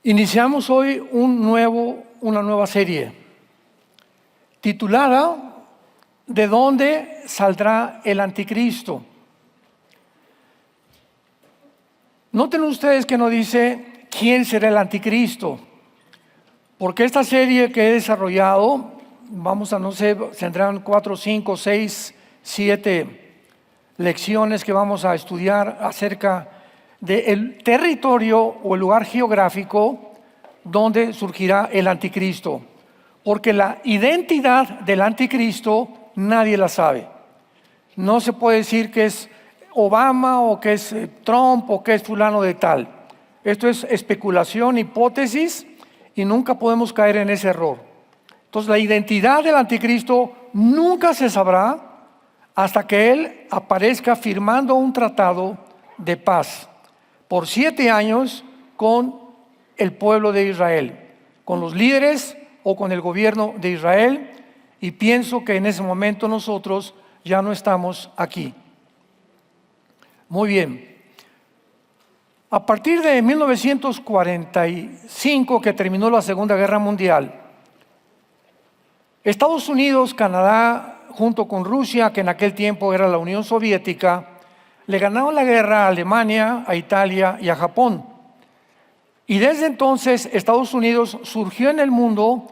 Iniciamos hoy una nueva serie titulada ¿De dónde saldrá el anticristo? Noten ustedes que no dice quién será el anticristo, porque esta serie que he desarrollado, tendrán 4, 5, 6, 7 lecciones que vamos a estudiar acerca del territorio o el lugar geográfico donde surgirá el anticristo, porque la identidad del anticristo nadie la sabe. No se puede decir que es Obama o que es Trump o que es fulano de tal. Esto es especulación, hipótesis, y nunca podemos caer en ese error. Entonces la identidad del anticristo nunca se sabrá hasta que él aparezca firmando un tratado de paz por 7 años con el pueblo de Israel, con los líderes o con el gobierno de Israel, y pienso que en ese momento nosotros ya no estamos aquí. Muy bien. A partir de 1945, que terminó la Segunda Guerra Mundial, Estados Unidos, Canadá, junto con Rusia, que en aquel tiempo era la Unión Soviética, le ganaron la guerra a Alemania, a Italia y a Japón. Y desde entonces Estados Unidos surgió en el mundo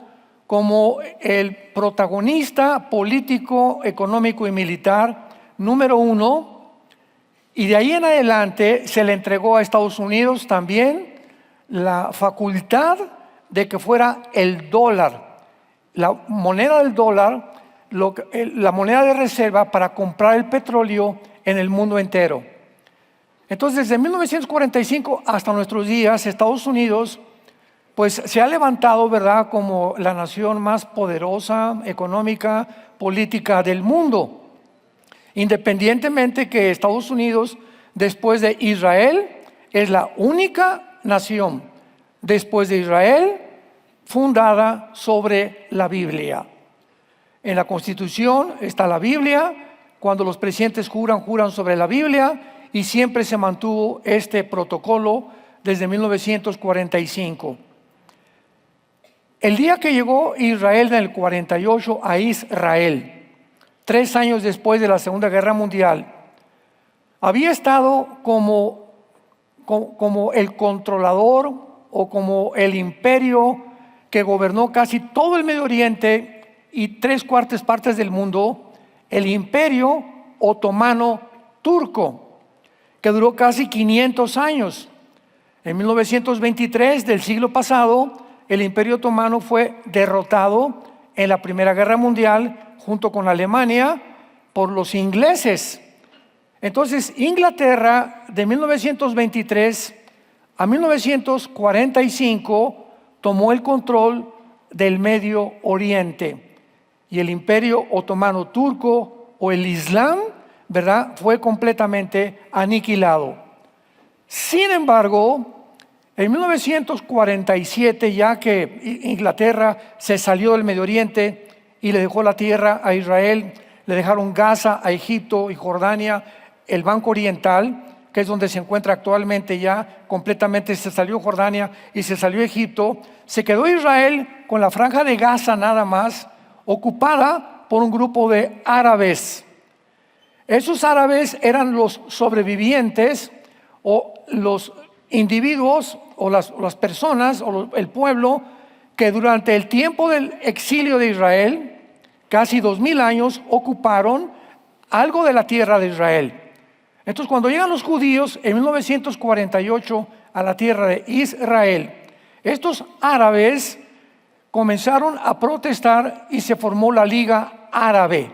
como el protagonista político, económico y militar número 1, y de ahí en adelante se le entregó a Estados Unidos también la facultad de que fuera el dólar, la moneda del dólar, la moneda de reserva para comprar el petróleo en el mundo entero. Entonces, desde 1945 hasta nuestros días, Estados Unidos pues se ha levantado, ¿verdad?, como la nación más poderosa, económica, política del mundo. Independientemente que Estados Unidos, después de Israel, es la única nación, después de Israel, fundada sobre la Biblia. En la Constitución está la Biblia. Cuando los presidentes juran sobre la Biblia, y siempre se mantuvo este protocolo desde 1945. El día que llegó Israel en el 48 a Israel, 3 años después de la Segunda Guerra Mundial, había estado como el controlador o como el imperio que gobernó casi todo el Medio Oriente y 3/4 partes del mundo, el imperio otomano turco, que duró casi 500 años. En 1923 del siglo pasado, el imperio otomano fue derrotado en la Primera Guerra Mundial junto con Alemania por los ingleses. Entonces, Inglaterra de 1923 a 1945 tomó el control del Medio Oriente, y el imperio otomano turco o el Islam, ¿verdad?, fue completamente aniquilado. Sin embargo, en 1947, ya que Inglaterra se salió del Medio Oriente y le dejó la tierra a Israel, le dejaron Gaza a Egipto y Jordania, el Banco Oriental, que es donde se encuentra actualmente, ya completamente se salió Jordania y se salió Egipto, se quedó Israel con la franja de Gaza nada más, ocupada por un grupo de árabes. Esos árabes eran los sobrevivientes o los individuos o las personas o el pueblo que durante el tiempo del exilio de Israel, casi 2000 años, ocuparon algo de la tierra de Israel. Entonces, cuando llegan los judíos en 1948 a la tierra de Israel, estos árabes comenzaron a protestar y se formó la Liga Árabe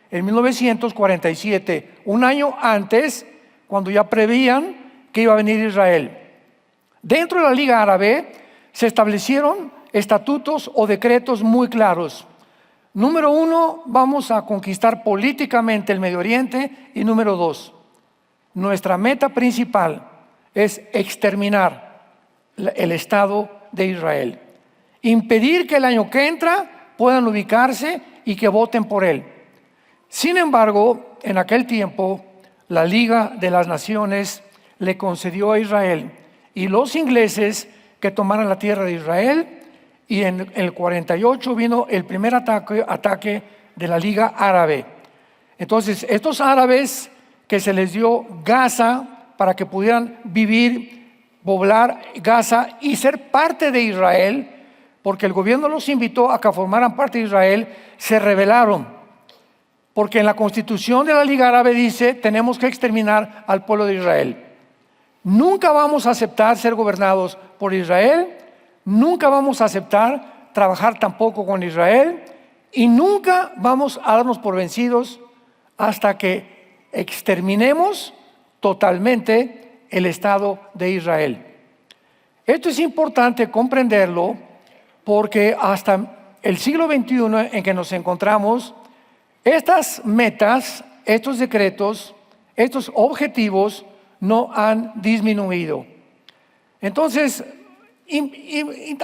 en 1947, un año antes, cuando ya prevían que iba a venir Israel. Dentro de la Liga Árabe se establecieron estatutos o decretos muy claros. Número 1, vamos a conquistar políticamente el Medio Oriente, y número 2, nuestra meta principal es exterminar el Estado de Israel, impedir que el año que entra puedan ubicarse y que voten por él. Sin embargo, en aquel tiempo, la Liga de las Naciones le concedió a Israel, y los ingleses que tomaran la tierra de Israel, y en el 48 vino el primer ataque de la Liga Árabe. Entonces, estos árabes que se les dio Gaza para que pudieran vivir, poblar Gaza y ser parte de Israel, porque el gobierno los invitó a que formaran parte de Israel, se rebelaron. Porque en la constitución de la Liga Árabe dice, tenemos que exterminar al pueblo de Israel. Nunca vamos a aceptar ser gobernados por Israel, nunca vamos a aceptar trabajar tampoco con Israel, y nunca vamos a darnos por vencidos hasta que exterminemos totalmente el Estado de Israel. Esto es importante comprenderlo porque hasta el siglo XXI en que nos encontramos, estas metas, estos decretos, estos objetivos no han disminuido. Entonces,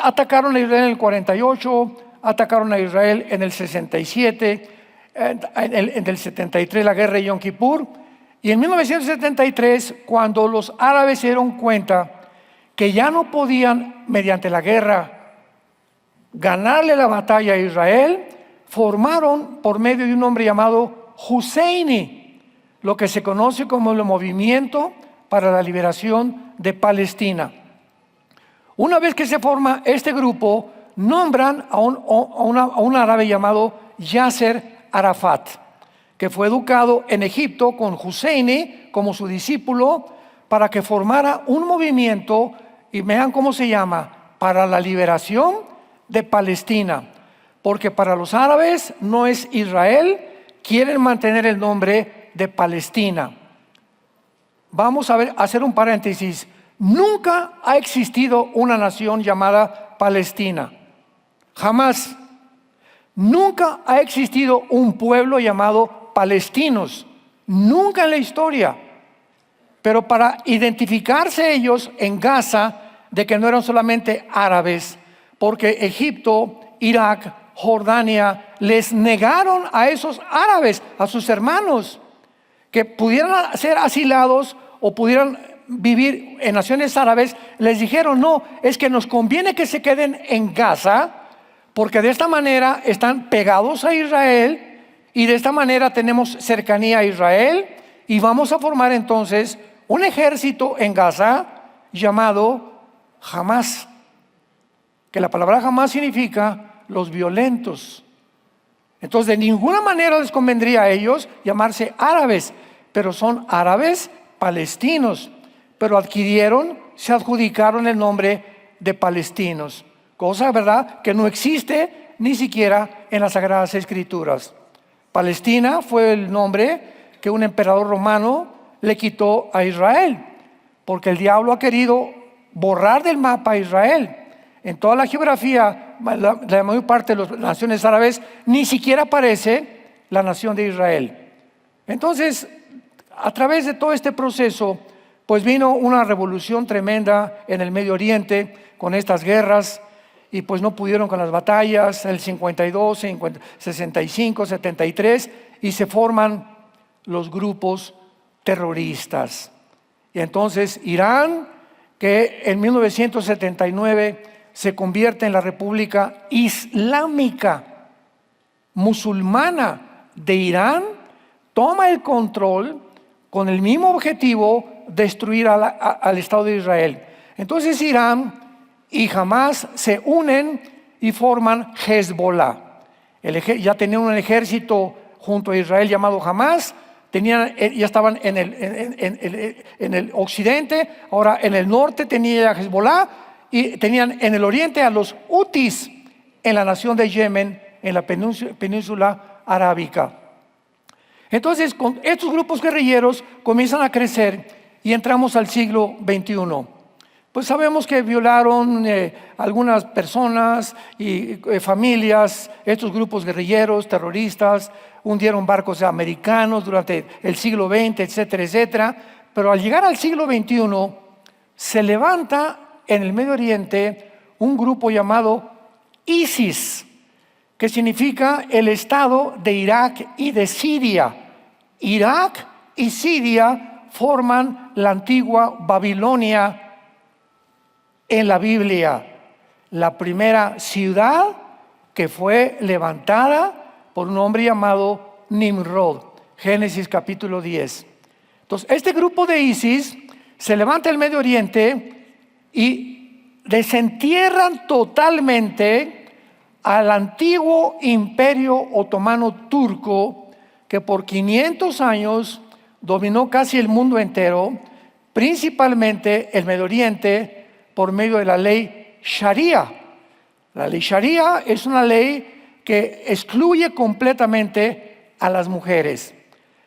atacaron a Israel en el 48, atacaron a Israel en el 67, en el 73 la guerra de Yom Kippur, y en 1973, cuando los árabes se dieron cuenta que ya no podían, mediante la guerra, ganarle la batalla a Israel, formaron por medio de un hombre llamado Husseini, lo que se conoce como el Movimiento para la Liberación de Palestina. Una vez que se forma este grupo, nombran a un árabe llamado Yasser Arafat, que fue educado en Egipto con Husseini como su discípulo, para que formara un movimiento, y vean cómo se llama, para la liberación de Palestina. Porque para los árabes no es Israel, quieren mantener el nombre de Palestina. Vamos a hacer un paréntesis. Nunca ha existido una nación llamada Palestina. Jamás. Nunca ha existido un pueblo llamado palestinos. Nunca en la historia. Pero para identificarse ellos en Gaza de que no eran solamente árabes, porque Egipto, Irak, Jordania les negaron a esos árabes, a sus hermanos, que pudieran ser asilados o pudieran vivir en naciones árabes. Les dijeron, no, es que nos conviene que se queden en Gaza, porque de esta manera están pegados a Israel y de esta manera tenemos cercanía a Israel, y vamos a formar entonces un ejército en Gaza llamado Hamas, que la palabra Hamas significa los violentos. Entonces, de ninguna manera les convendría a ellos llamarse árabes, pero son árabes palestinos, pero se adjudicaron el nombre de palestinos, cosa, ¿verdad?, que no existe ni siquiera en las Sagradas Escrituras. Palestina fue el nombre que un emperador romano le quitó a Israel, porque el diablo ha querido borrar del mapa a Israel. En toda la geografía, la mayor parte de las naciones árabes, ni siquiera aparece la nación de Israel. Entonces, a través de todo este proceso, pues vino una revolución tremenda en el Medio Oriente con estas guerras, y pues no pudieron con las batallas, el 52, 65, 73, y se forman los grupos terroristas. Y entonces Irán, que en 1979 se convierte en la República Islámica Musulmana de Irán, toma el control con el mismo objetivo: destruir al Estado de Israel. Entonces Irán y Hamas se unen y forman Hezbollah. Ya tenían un ejército junto a Israel llamado Hamas. Ya estaban en el occidente, ahora en el norte tenía Hezbollah, y tenían en el oriente a los Hutis en la nación de Yemen, en la península arábica. Entonces, con estos grupos guerrilleros comienzan a crecer y entramos al siglo XXI. Pues sabemos que violaron algunas personas y familias, estos grupos guerrilleros, terroristas, hundieron barcos americanos durante el siglo XX, etcétera, etcétera. Pero al llegar al siglo XXI, se levanta en el Medio Oriente un grupo llamado ISIS, que significa el Estado de Irak y de Siria. Irak y Siria forman la antigua Babilonia en la Biblia, la primera ciudad que fue levantada por un hombre llamado Nimrod. Génesis capítulo 10. Entonces, este grupo de ISIS se levanta en el Medio Oriente y desentierran totalmente al antiguo imperio otomano turco, que por 500 años dominó casi el mundo entero, principalmente el Medio Oriente, por medio de la ley Sharia. La ley Sharia es una ley que excluye completamente a las mujeres.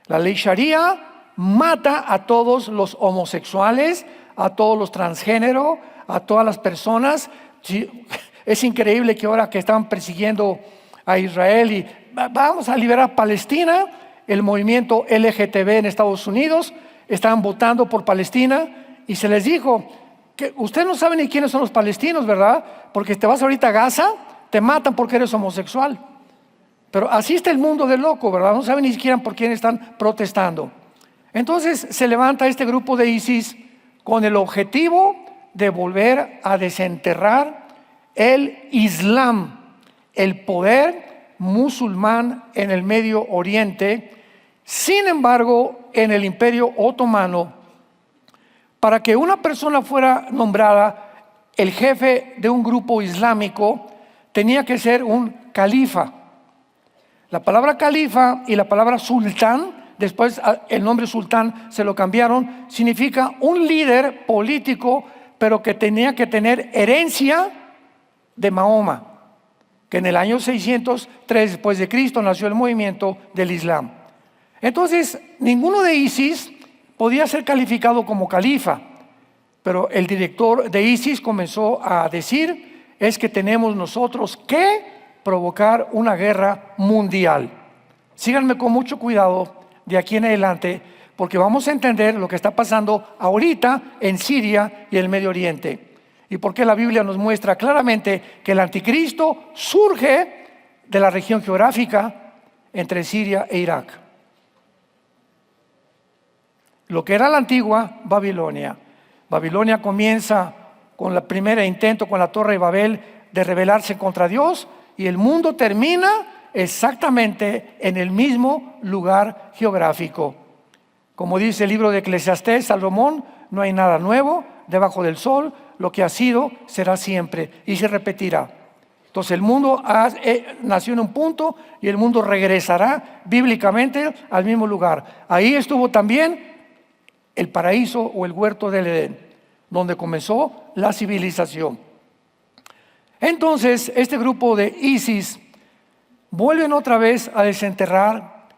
La ley Sharia mata a todos los homosexuales, a todos los transgénero, a todas las personas. Sí, es increíble que ahora que están persiguiendo a Israel y vamos a liberar Palestina, el movimiento LGTB en Estados Unidos estaban votando por Palestina y se les dijo que ustedes no saben ni quiénes son los palestinos, ¿verdad? Porque te vas ahorita a Gaza, te matan porque eres homosexual. Pero así está el mundo de loco, ¿verdad? No saben ni siquiera por quién están protestando. Entonces se levanta este grupo de ISIS con el objetivo de volver a desenterrar el Islam, el poder musulmán en el Medio Oriente. Sin embargo, en el Imperio Otomano, para que una persona fuera nombrada el jefe de un grupo islámico, tenía que ser un califa. La palabra califa y la palabra sultán, después el nombre sultán se lo cambiaron, significa un líder político, pero que tenía que tener herencia de Mahoma, que en el año 603 después de Cristo nació el movimiento del Islam. Entonces, ninguno de ISIS podía ser calificado como califa, pero el director de ISIS comenzó a decir, es que tenemos nosotros que provocar una guerra mundial. Síganme con mucho cuidado de aquí en adelante, porque vamos a entender lo que está pasando ahorita en Siria y el Medio Oriente, y por qué la Biblia nos muestra claramente que el anticristo surge de la región geográfica entre Siria e Irak. Lo que era la antigua Babilonia. Babilonia comienza con el primer intento con la Torre de Babel de rebelarse contra Dios, y el mundo termina exactamente en el mismo lugar geográfico. Como dice el libro de Eclesiastés, Salomón, no hay nada nuevo debajo del sol, lo que ha sido será siempre y se repetirá. Entonces el mundo nació en un punto y el mundo regresará bíblicamente al mismo lugar. Ahí estuvo también el paraíso o el huerto del Edén, donde comenzó la civilización. Entonces, este grupo de ISIS vuelven otra vez a desenterrar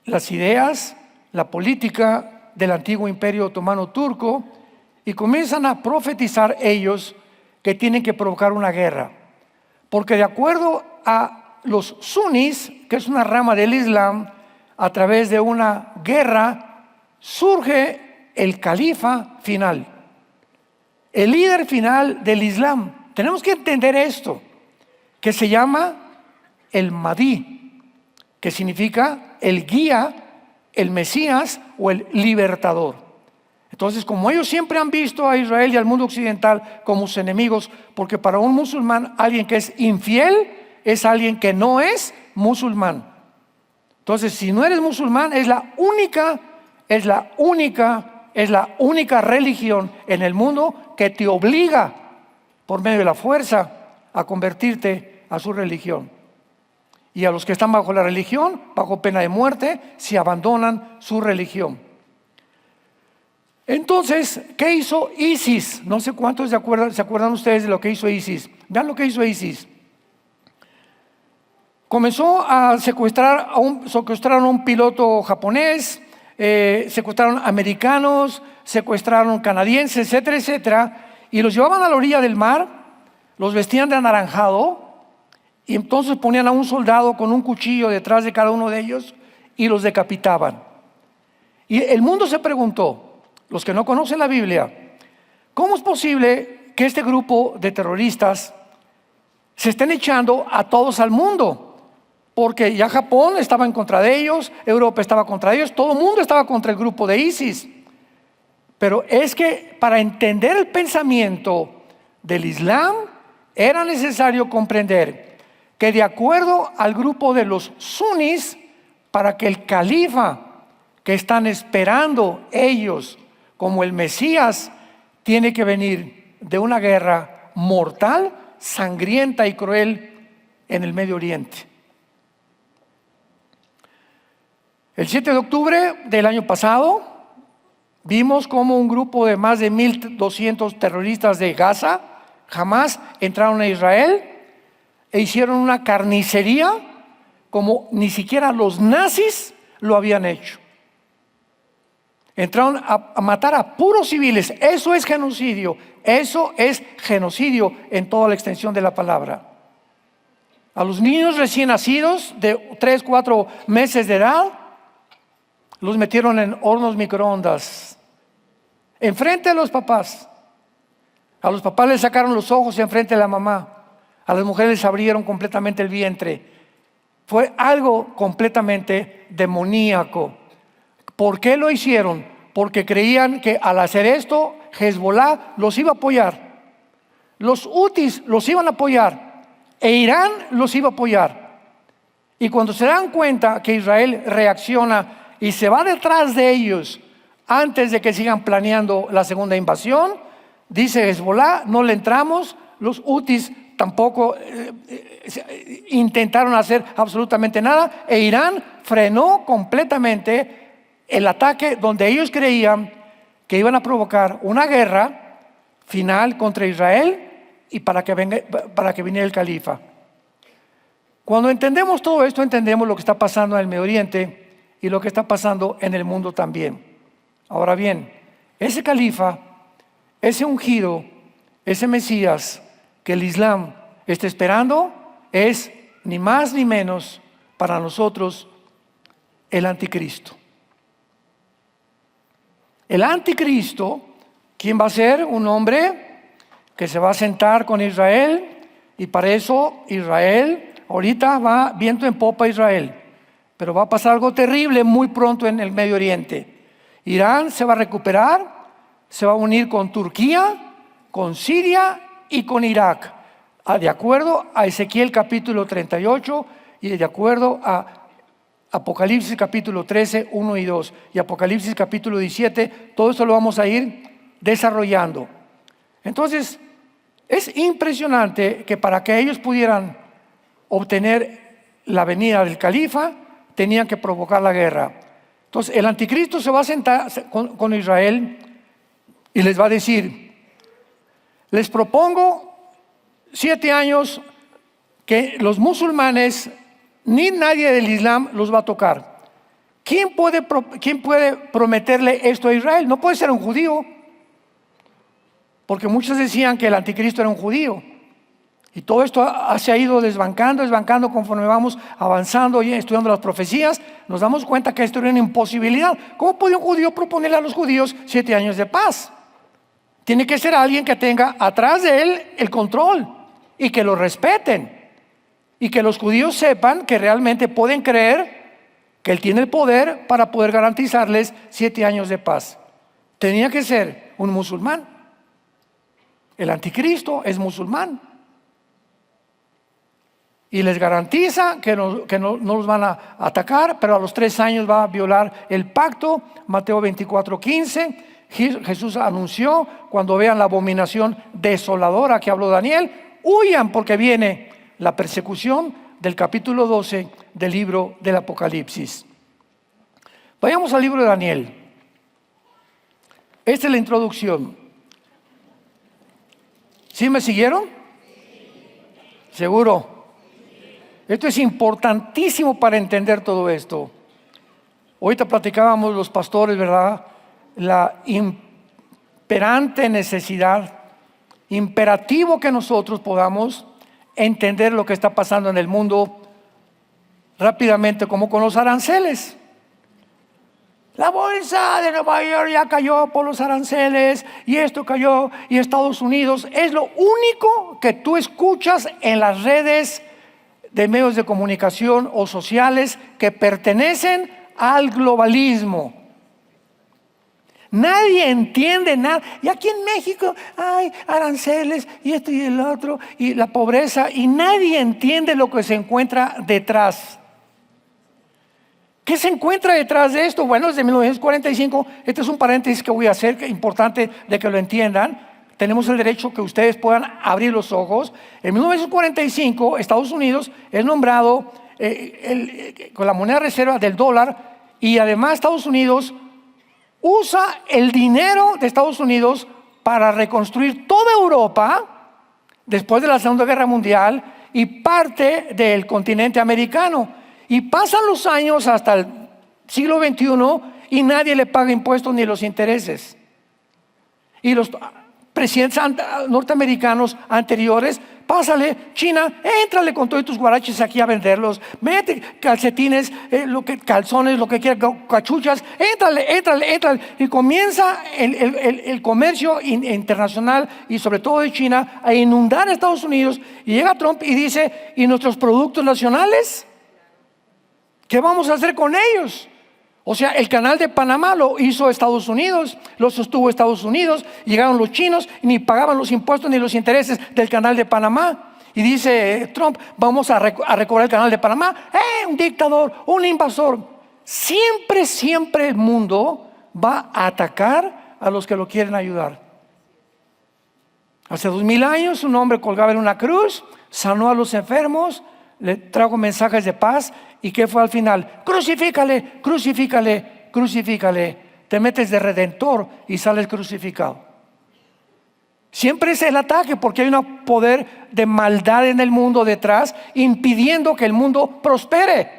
las ideas, la política del antiguo imperio otomano turco y comienzan a profetizar ellos que tienen que provocar una guerra. Porque de acuerdo a los sunis, que es una rama del Islam, a través de una guerra surge el califa final, el líder final del Islam. Tenemos que entender esto, que se llama el Mahdi, que significa el guía, el Mesías o el libertador. Entonces, como ellos siempre han visto a Israel y al mundo occidental como sus enemigos, porque para un musulmán alguien que es infiel es alguien que no es musulmán. Entonces, si no eres musulmán, es la única religión en el mundo que te obliga por medio de la fuerza a convertirte a su religión. Y a los que están bajo la religión, bajo pena de muerte, si abandonan su religión. Entonces, ¿qué hizo ISIS? No sé cuántos se acuerdan ustedes de lo que hizo ISIS. Vean lo que hizo ISIS. Comenzó a secuestraron a un piloto japonés, secuestraron americanos, secuestraron canadienses, etcétera, etcétera, y los llevaban a la orilla del mar, los vestían de anaranjado, y entonces ponían a un soldado con un cuchillo detrás de cada uno de ellos y los decapitaban. Y el mundo se preguntó, los que no conocen la Biblia, ¿cómo es posible que este grupo de terroristas se estén echando a todos al mundo? Porque ya Japón estaba en contra de ellos, Europa estaba contra ellos, todo el mundo estaba contra el grupo de ISIS. Pero es que para entender el pensamiento del Islam, era necesario comprender que de acuerdo al grupo de los sunis, para que el califa que están esperando ellos como el Mesías, tiene que venir de una guerra mortal, sangrienta y cruel en el Medio Oriente. El 7 de octubre del año pasado, vimos cómo un grupo de más de 1,200 terroristas de Gaza, Hamás, entraron a Israel e hicieron una carnicería como ni siquiera los nazis lo habían hecho. Entraron a matar a puros civiles. Eso es genocidio. Eso es genocidio en toda la extensión de la palabra. A los niños recién nacidos de 3, 4 meses de edad, los metieron en hornos microondas, enfrente de los papás. A los papás les sacaron los ojos enfrente de la mamá. A las mujeres les abrieron completamente el vientre. Fue algo completamente demoníaco. ¿Por qué lo hicieron? Porque creían que al hacer esto, Hezbollah los iba a apoyar. Los hutis los iban a apoyar. E Irán los iba a apoyar. Y cuando se dan cuenta que Israel reacciona y se va detrás de ellos antes de que sigan planeando la segunda invasión, dice Hezbollah, no le entramos. Los hutis tampoco intentaron hacer absolutamente nada, e Irán frenó completamente el ataque donde ellos creían que iban a provocar una guerra final contra Israel y para que viniera el califa. Cuando entendemos todo esto, entendemos lo que está pasando en el Medio Oriente y lo que está pasando en el mundo también. Ahora bien, ese califa, ese ungido, ese Mesías que el Islam está esperando, es ni más ni menos para nosotros el anticristo. El anticristo, ¿quién va a ser? Un hombre que se va a sentar con Israel, y para eso Israel, ahorita va viento en popa Israel, pero va a pasar algo terrible muy pronto en el Medio Oriente. Irán se va a recuperar, se va a unir con Turquía, con Siria y con Irak, de acuerdo a Ezequiel capítulo 38 y de acuerdo a Apocalipsis capítulo 13, 1 y 2 y Apocalipsis capítulo 17. Todo esto lo vamos a ir desarrollando. Entonces, es impresionante que para que ellos pudieran obtener la venida del califa, tenían que provocar la guerra. Entonces, el anticristo se va a sentar con Israel y les va a decir: les propongo 7 años que los musulmanes ni nadie del Islam los va a tocar. ¿Quién puede prometerle esto a Israel? No puede ser un judío, porque muchos decían que el anticristo era un judío. Y todo esto se ha ido desbancando conforme vamos avanzando y estudiando las profecías. Nos damos cuenta que esto era una imposibilidad. ¿Cómo puede un judío proponerle a los judíos 7 años de paz? Tiene que ser alguien que tenga atrás de él el control y que lo respeten. Y que los judíos sepan que realmente pueden creer que él tiene el poder para poder garantizarles 7 años de paz. Tenía que ser un musulmán. El anticristo es musulmán. Y les garantiza que no los van a atacar, pero a los 3 años va a violar el pacto. Mateo 24:15. Jesús anunció: cuando vean la abominación desoladora que habló Daniel, huyan, porque viene la persecución del capítulo 12 del libro del Apocalipsis. Vayamos al libro de Daniel. Esta es la introducción. ¿Sí me siguieron? ¿Seguro? Esto es importantísimo para entender todo esto. Ahorita platicábamos los pastores, ¿verdad? La imperante necesidad, imperativo que nosotros podamos entender lo que está pasando en el mundo rápidamente, como con los aranceles. La bolsa de Nueva York ya cayó por los aranceles, y esto cayó, y Estados Unidos. Es lo único que tú escuchas en las redes de medios de comunicación o sociales que pertenecen al globalismo. Nadie entiende nada. Y aquí en México hay aranceles y esto y el otro y la pobreza, y nadie entiende lo que se encuentra detrás. ¿Qué se encuentra detrás de esto? Bueno, desde 1945, este es un paréntesis que voy a hacer, que es importante de que lo entiendan. Tenemos el derecho que ustedes puedan abrir los ojos. En 1945, Estados Unidos es nombrado con la moneda reserva del dólar, y además Estados Unidos usa el dinero de Estados Unidos para reconstruir toda Europa después de la Segunda Guerra Mundial y parte del continente americano. Y pasan los años hasta el siglo XXI y nadie le paga impuestos ni los intereses. Y los presidentes norteamericanos anteriores, pásale, China, éntrale con todos tus guaraches aquí a venderlos, mete calcetines, calzones, lo que quieras, cachuchas, éntrale. Y comienza el comercio internacional y sobre todo de China a inundar a Estados Unidos. Y llega Trump y dice, ¿y nuestros productos nacionales? ¿Qué vamos a hacer con ellos? O sea, el canal de Panamá lo hizo Estados Unidos, lo sostuvo Estados Unidos. Llegaron los chinos y ni pagaban los impuestos ni los intereses del canal de Panamá. Y dice Trump, vamos a recobrar el canal de Panamá. Un dictador, un invasor. Siempre el mundo va a atacar a los que lo quieren ayudar. Hace 2000 años un hombre colgaba en una cruz, sanó a los enfermos, le trajo mensajes de paz. ¿Y qué fue al final? Crucifícale. Te metes de redentor y sales crucificado. Siempre es el ataque, porque hay un poder de maldad en el mundo detrás, impidiendo que el mundo prospere.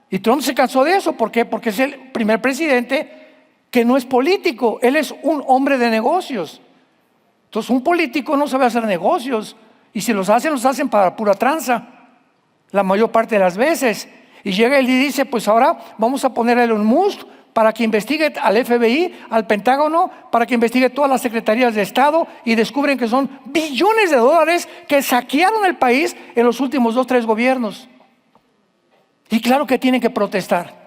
Y Trump se cansó de eso. ¿Por qué? Porque es el primer presidente que no es político. Él es un hombre de negocios. Entonces un político no sabe hacer negocios, y si los hacen para pura tranza la mayor parte de las veces. Y llega él y dice, pues ahora vamos a poner a Elon Musk para que investigue al FBI, al Pentágono, para que investigue todas las secretarías de Estado, y descubren que son billones de dólares que saquearon el país en los últimos 2-3 gobiernos. Y claro que tienen que protestar.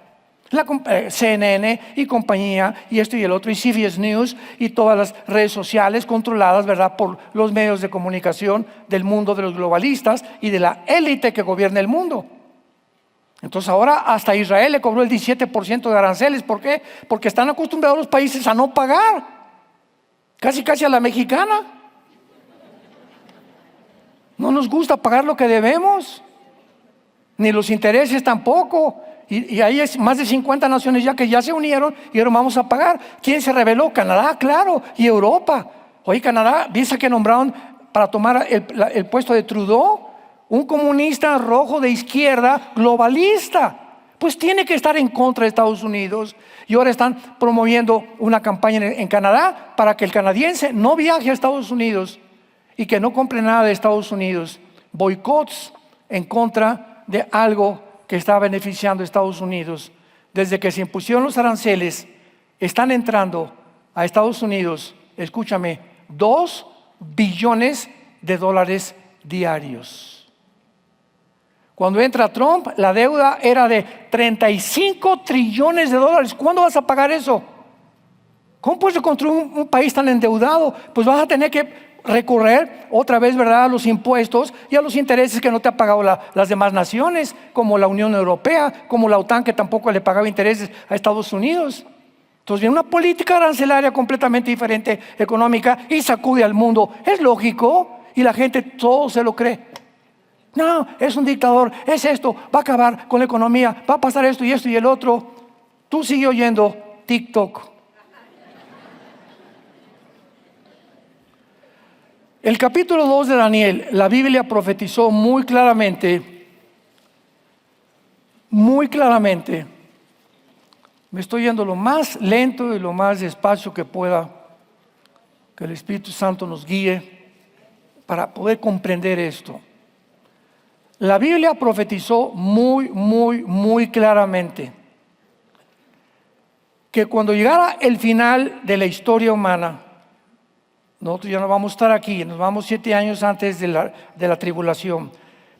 CNN y compañía, y esto y el otro, y CBS News, y todas las redes sociales controladas, ¿verdad?, por los medios de comunicación del mundo de los globalistas y de la élite que gobierna el mundo. Entonces ahora hasta Israel le cobró el 17% de aranceles. ¿Por qué? Porque están acostumbrados los países a no pagar, casi a la mexicana. No nos gusta pagar lo que debemos, ni los intereses tampoco. Y hay más de 50 naciones ya que ya se unieron y ahora vamos a pagar. ¿Quién se rebeló? Canadá, claro, y Europa. Oye, Canadá, ¿viste que nombraron para tomar el puesto de Trudeau? Un comunista rojo de izquierda, globalista. Pues tiene que estar en contra de Estados Unidos. Y ahora están promoviendo una campaña en Canadá para que el canadiense no viaje a Estados Unidos y que no compre nada de Estados Unidos. Boicots en contra de algo que está beneficiando a Estados Unidos. Desde que se impusieron los aranceles, están entrando a Estados Unidos, escúchame, $2 billones diarios. Cuando entra Trump, la deuda era de 35 trillones de dólares. ¿Cuándo vas a pagar eso? ¿Cómo puedes construir un país tan endeudado? Pues vas a tener que recurrir otra vez, ¿verdad?, a los impuestos y a los intereses que no te ha pagado las demás naciones, como la Unión Europea, como la OTAN, que tampoco le pagaba intereses a Estados Unidos. Entonces viene una política arancelaria completamente diferente, económica, y sacude al mundo. Es lógico, y la gente todo se lo cree. No, es un dictador, es esto, va a acabar con la economía, va a pasar esto y el otro. Tú sigue oyendo TikTok. El capítulo 2 de Daniel, la Biblia profetizó muy claramente, me estoy yendo lo más lento y lo más despacio que pueda, que el Espíritu Santo nos guíe para poder comprender esto. La Biblia profetizó muy claramente que cuando llegara el final de la historia humana, nosotros ya no vamos a estar aquí, nos vamos 7 años antes de la tribulación.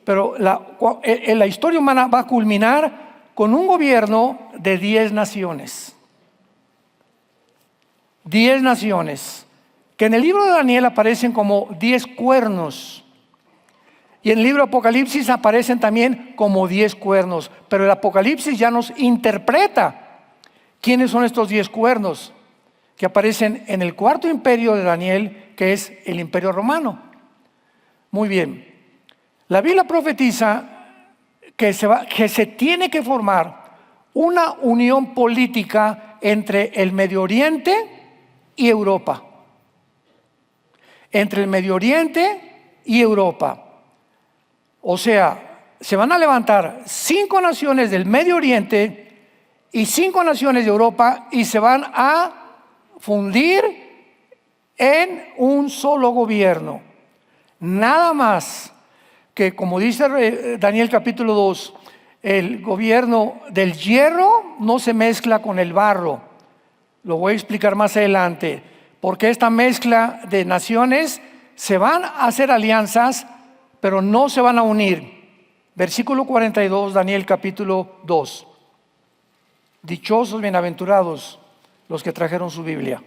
Pero la historia humana va a culminar con un gobierno de 10 naciones. 10 naciones, que en el libro de Daniel aparecen como 10 cuernos. Y en el libro de Apocalipsis aparecen también como 10 cuernos. Pero el Apocalipsis ya nos interpreta quiénes son estos 10 cuernos que aparecen en el cuarto imperio de Daniel, que es el Imperio Romano. Muy bien. La Biblia profetiza que se tiene que formar una unión política entre el Medio Oriente y Europa. Entre el Medio Oriente y Europa. O sea, se van a levantar 5 naciones del Medio Oriente y 5 naciones de Europa y se van a fundir en un solo gobierno. Nada más que, como dice Daniel capítulo 2, el gobierno del hierro no se mezcla con el barro. Lo voy a explicar más adelante, porque esta mezcla de naciones se van a hacer alianzas, pero no se van a unir. Versículo 42, Daniel capítulo 2. Dichosos, bienaventurados los que trajeron su Biblia,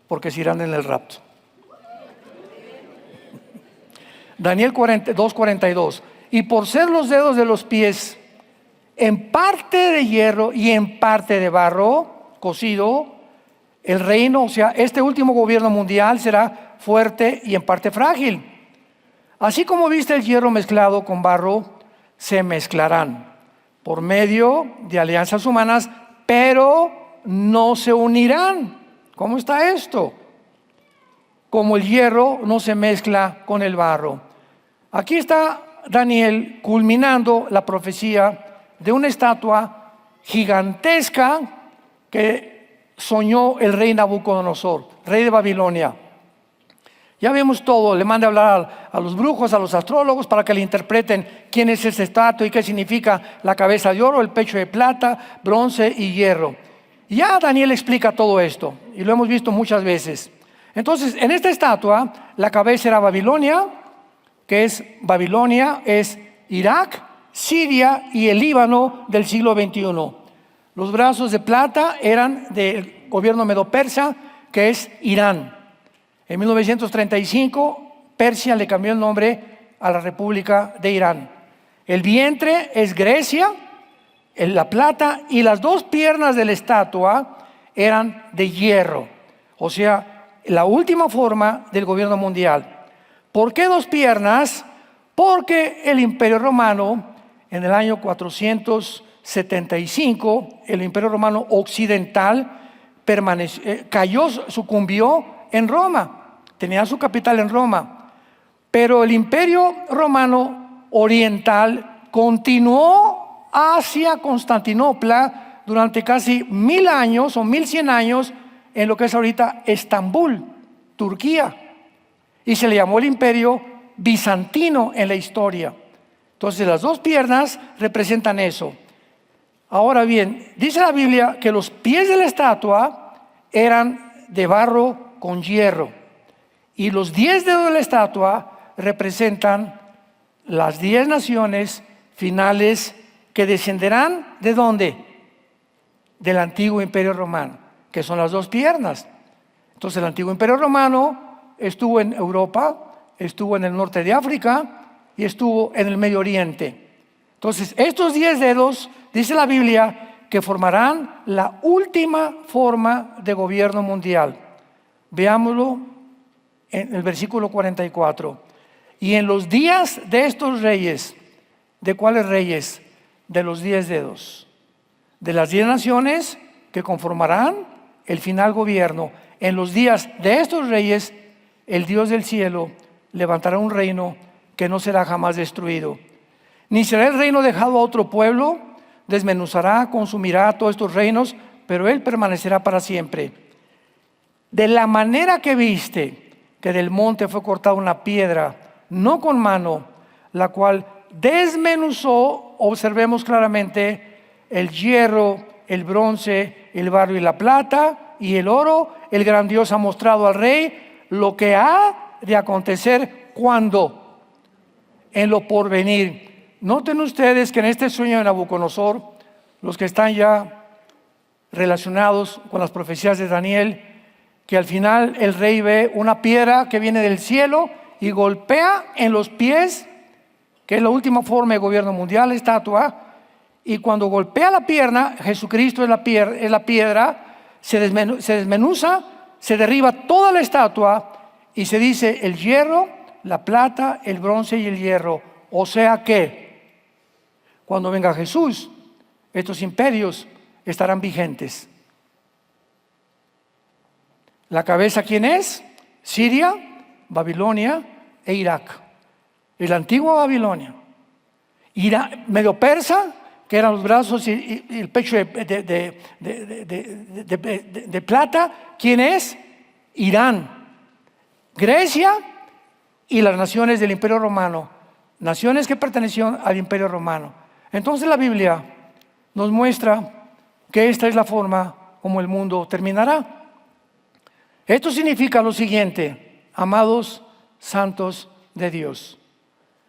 porque se irán en el rapto. Daniel 2:42. Y por ser los dedos de los pies en parte de hierro y en parte de barro cocido, el reino, o sea, este último gobierno mundial será fuerte y en parte frágil. Así como viste el hierro mezclado con barro, se mezclarán por medio de alianzas humanas, pero no se unirán. ¿Cómo está esto? Como el hierro no se mezcla con el barro. Aquí está Daniel culminando la profecía de una estatua gigantesca que soñó el rey Nabucodonosor, rey de Babilonia. Ya vemos todo, le manda a hablar a los brujos, a los astrólogos, para que le interpreten quién es esa estatua y qué significa la cabeza de oro, el pecho de plata, bronce y hierro. Y ya Daniel explica todo esto, y lo hemos visto muchas veces. Entonces, en esta estatua, la cabeza era Babilonia, que es Babilonia, es Irak, Siria y el Líbano del siglo XXI. Los brazos de plata eran del gobierno medo-persa, que es Irán. En 1935, Persia le cambió el nombre a la República de Irán. El vientre es Grecia, la plata, y las 2 piernas de la estatua eran de hierro. O sea, la última forma del gobierno mundial. ¿Por qué 2 piernas? Porque el Imperio Romano, en el año 475, el Imperio Romano occidental sucumbió en Roma. Tenía su capital en Roma. Pero el Imperio Romano oriental continuó hacia Constantinopla durante casi 1000 años o 1100 años en lo que es ahorita Estambul, Turquía. Y se le llamó el Imperio Bizantino en la historia. Entonces las 2 piernas representan eso. Ahora bien, dice la Biblia que los pies de la estatua eran de barro con hierro. Y los 10 dedos de la estatua representan las 10 naciones finales que descenderán ¿de dónde? Del antiguo Imperio Romano, que son las 2 piernas. Entonces el antiguo Imperio Romano estuvo en Europa, estuvo en el norte de África y estuvo en el Medio Oriente. Entonces estos 10 dedos, dice la Biblia, que formarán la última forma de gobierno mundial. Veámoslo en el versículo 44. Y en los días de estos reyes, ¿de cuáles reyes? De los 10 dedos, de las 10 naciones que conformarán el final gobierno. En los días de estos reyes, el Dios del cielo levantará un reino que no será jamás destruido. Ni será el reino dejado a otro pueblo, desmenuzará, consumirá todos estos reinos, pero él permanecerá para siempre. De la manera que viste que del monte fue cortada una piedra, no con mano, la cual desmenuzó, observemos claramente, el hierro, el bronce, el barro y la plata y el oro, el gran Dios ha mostrado al rey lo que ha de acontecer cuando, en lo porvenir. Noten ustedes que en este sueño de Nabucodonosor, los que están ya relacionados con las profecías de Daniel, que al final el rey ve una piedra que viene del cielo y golpea en los pies, que es la última forma de gobierno mundial, estatua, y cuando golpea la pierna, Jesucristo es la piedra, se desmenuza, se derriba toda la estatua y se dice el hierro, la plata, el bronce y el hierro. O sea que cuando venga Jesús, estos imperios estarán vigentes. ¿La cabeza quién es? Siria, Babilonia e Irak. Es la antigua Babilonia. Medio persa, que eran los brazos y el pecho de plata. ¿Quién es? Irán. Grecia y las naciones del Imperio Romano. Naciones que pertenecían al Imperio Romano. Entonces la Biblia nos muestra que esta es la forma como el mundo terminará. Esto significa lo siguiente, amados santos de Dios.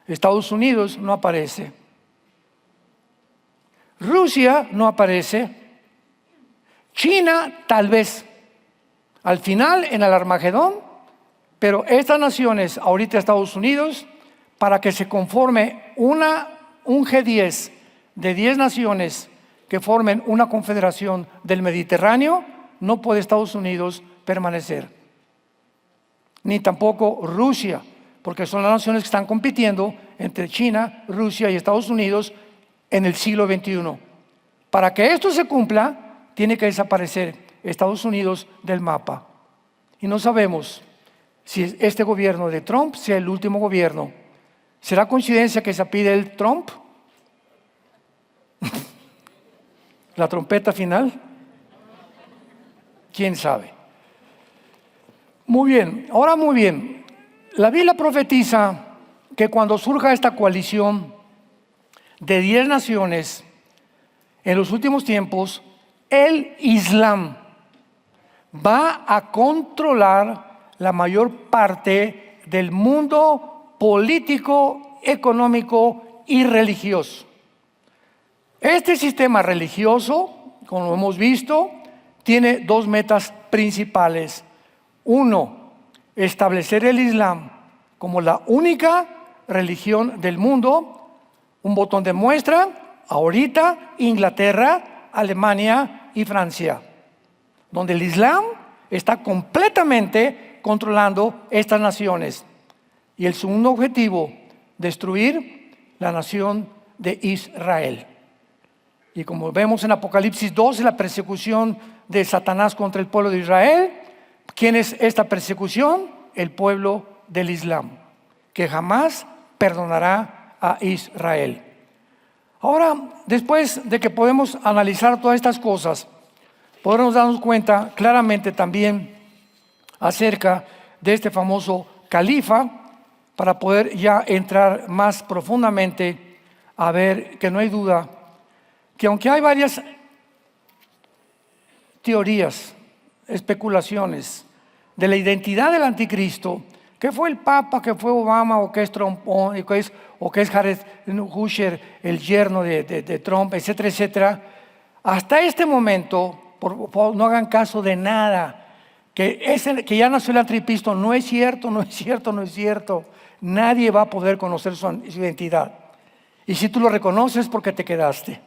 Estados Unidos no aparece. Rusia no aparece. China tal vez. Al final, en el Armagedón, pero estas naciones, ahorita Estados Unidos, para que se conforme un G10 de 10 naciones que formen una confederación del Mediterráneo, no puede Estados Unidos permanecer. Ni tampoco Rusia, porque son las naciones que están compitiendo entre China, Rusia y Estados Unidos en el siglo XXI. Para que esto se cumpla, tiene que desaparecer Estados Unidos del mapa. Y no sabemos si este gobierno de Trump sea el último gobierno. ¿Será coincidencia que se pide el Trump? ¿La trompeta final? ¿Quién sabe? Muy bien, ahora muy bien. La Biblia profetiza que cuando surja esta coalición de 10 naciones, en los últimos tiempos, el Islam va a controlar la mayor parte del mundo político, económico y religioso. Este sistema religioso, como hemos visto, tiene dos metas principales. Uno, establecer el Islam como la única religión del mundo. Un botón de muestra, ahorita Inglaterra, Alemania y Francia, donde el Islam está completamente controlando estas naciones. Y el segundo objetivo, destruir la nación de Israel. Y como vemos en Apocalipsis 12, la persecución de Satanás contra el pueblo de Israel. ¿Quién es esta persecución? El pueblo del Islam, que jamás perdonará a Israel. Ahora, después de que podemos analizar todas estas cosas, podemos darnos cuenta claramente también acerca de este famoso califa, para poder ya entrar más profundamente a ver que no hay duda que aunque hay varias teorías, especulaciones de la identidad del anticristo, que fue el Papa, que fue Obama, o que es Trump, o que es Jared Kushner, el yerno de Trump, etcétera, etcétera. Hasta este momento, por favor, no hagan caso de nada. Que ya nació el anticristo, no es cierto, no es cierto, no es cierto. Nadie va a poder conocer su identidad. Y si tú lo reconoces, porque te quedaste.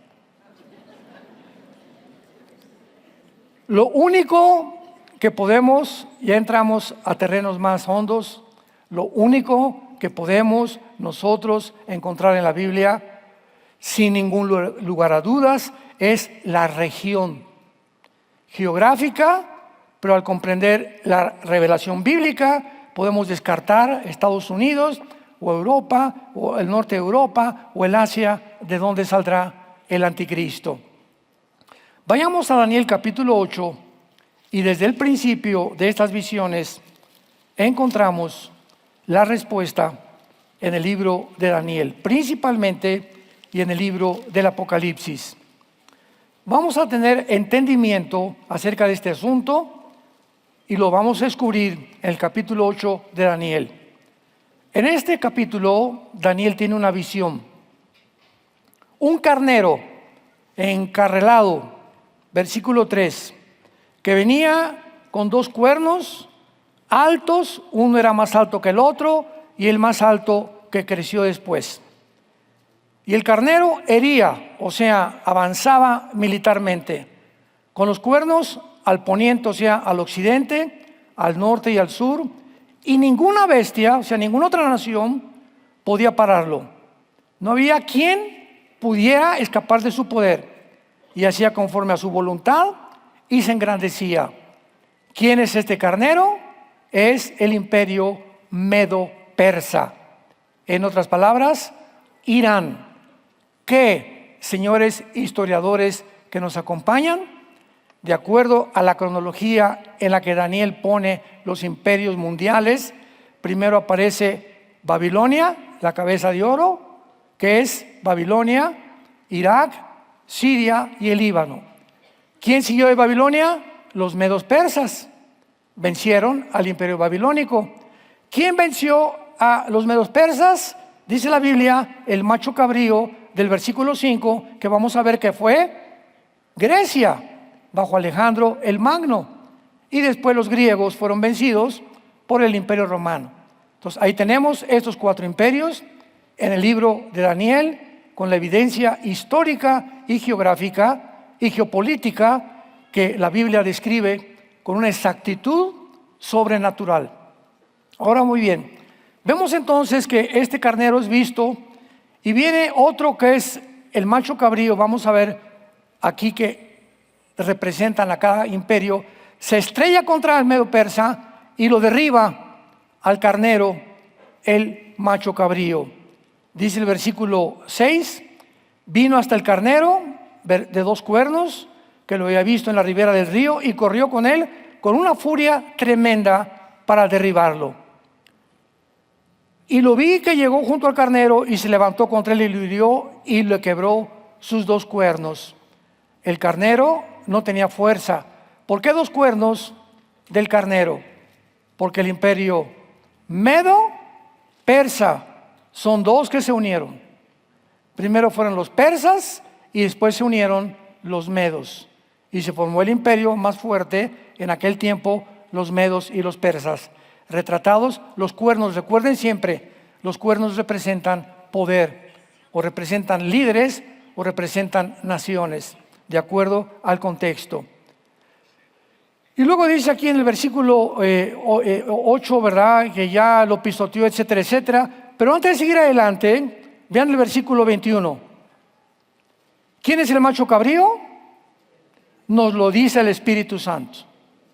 Lo único que podemos, ya entramos a terrenos más hondos, lo único que podemos nosotros encontrar en la Biblia, sin ningún lugar a dudas, es la región geográfica, pero al comprender la revelación bíblica, podemos descartar Estados Unidos, o Europa, o el norte de Europa, o el Asia, de donde saldrá el anticristo. Vayamos a Daniel capítulo 8, y desde el principio de estas visiones encontramos la respuesta en el libro de Daniel, principalmente y en el libro del Apocalipsis. Vamos a tener entendimiento acerca de este asunto y lo vamos a descubrir en el capítulo 8 de Daniel. En este capítulo, Daniel tiene una visión. Un carnero encarrelado versículo 3, que venía con dos cuernos altos, uno era más alto que el otro y el más alto que creció después. Y el carnero hería, o sea, avanzaba militarmente, con los cuernos al poniente, o sea, al occidente, al norte y al sur, y ninguna bestia, o sea, ninguna otra nación podía pararlo. No había quien pudiera escapar de su poder, y hacía conforme a su voluntad y se engrandecía. ¿Quién es este carnero? Es el imperio medo-persa. En otras palabras, Irán. ¿Qué, señores historiadores que nos acompañan? De acuerdo a la cronología en la que Daniel pone los imperios mundiales, primero aparece Babilonia, la cabeza de oro, que es Babilonia, Irak, Siria y el Líbano. ¿Quién siguió de Babilonia? Los medos persas. Vencieron al imperio babilónico. ¿Quién venció a los medos persas? Dice la Biblia, el macho cabrío del versículo 5, que vamos a ver que fue Grecia, bajo Alejandro el Magno. Y después los griegos fueron vencidos por el imperio romano. Entonces ahí tenemos estos cuatro imperios en el libro de Daniel, con la evidencia histórica y geográfica y geopolítica que la Biblia describe con una exactitud sobrenatural. Ahora muy bien, vemos entonces que este carnero es visto y viene otro que es el macho cabrío. Vamos a ver aquí que representan a cada imperio. Se estrella contra el medo persa y lo derriba al carnero, el macho cabrío. Dice el versículo 6, vino hasta el carnero de dos cuernos, que lo había visto en la ribera del río, y corrió con él con una furia tremenda para derribarlo. Y lo vi que llegó junto al carnero y se levantó contra él y lo hirió y le quebró sus dos cuernos. El carnero no tenía fuerza. ¿Por qué dos cuernos del carnero? Porque el imperio medo-persa son dos que se unieron. Primero fueron los persas y después se unieron los medos. Y se formó el imperio más fuerte en aquel tiempo, los medos y los persas. Retratados los cuernos, recuerden siempre, los cuernos representan poder, o representan líderes, o representan naciones, de acuerdo al contexto. Y luego dice aquí en el versículo 8, ¿verdad?, que ya lo pisoteó, etcétera, etcétera. Pero antes de seguir adelante, vean el versículo 21. ¿Quién es el macho cabrío? Nos lo dice el Espíritu Santo.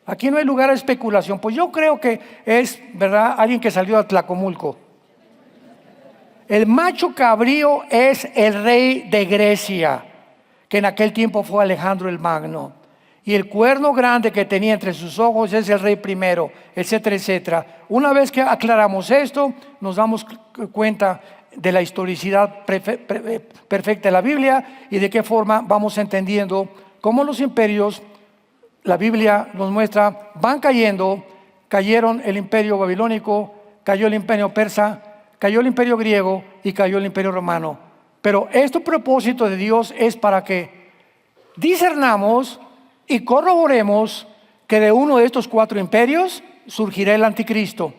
Aquí no hay lugar a especulación. Pues yo creo que es, ¿verdad?, alguien que salió de Tlacomulco. El macho cabrío es el rey de Grecia, que en aquel tiempo fue Alejandro el Magno. Y el cuerno grande que tenía entre sus ojos es el rey primero, etcétera, etcétera. Una vez que aclaramos esto, nos damos cuenta de la historicidad perfecta de la Biblia y de qué forma vamos entendiendo cómo los imperios, la Biblia nos muestra, van cayendo. Cayeron el imperio babilónico, cayó el imperio persa, cayó el imperio griego y cayó el imperio romano. Pero este propósito de Dios es para que discernamos y corroboremos que de uno de estos cuatro imperios surgirá el anticristo.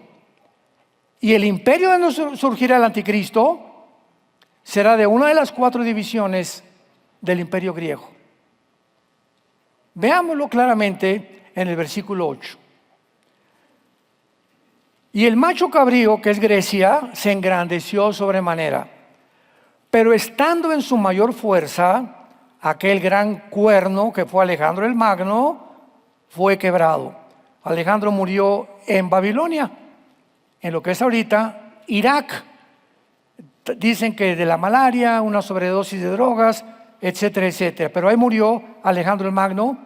Y el imperio donde surgirá el anticristo será de una de las cuatro divisiones del imperio griego. Veámoslo claramente en el versículo 8. Y el macho cabrío, que es Grecia, se engrandeció sobremanera, pero estando en su mayor fuerza, aquel gran cuerno que fue Alejandro el Magno fue quebrado. Alejandro murió en Babilonia, en lo que es ahorita Irak. Dicen que de la malaria, una sobredosis de drogas, etcétera, etcétera. Pero ahí murió Alejandro el Magno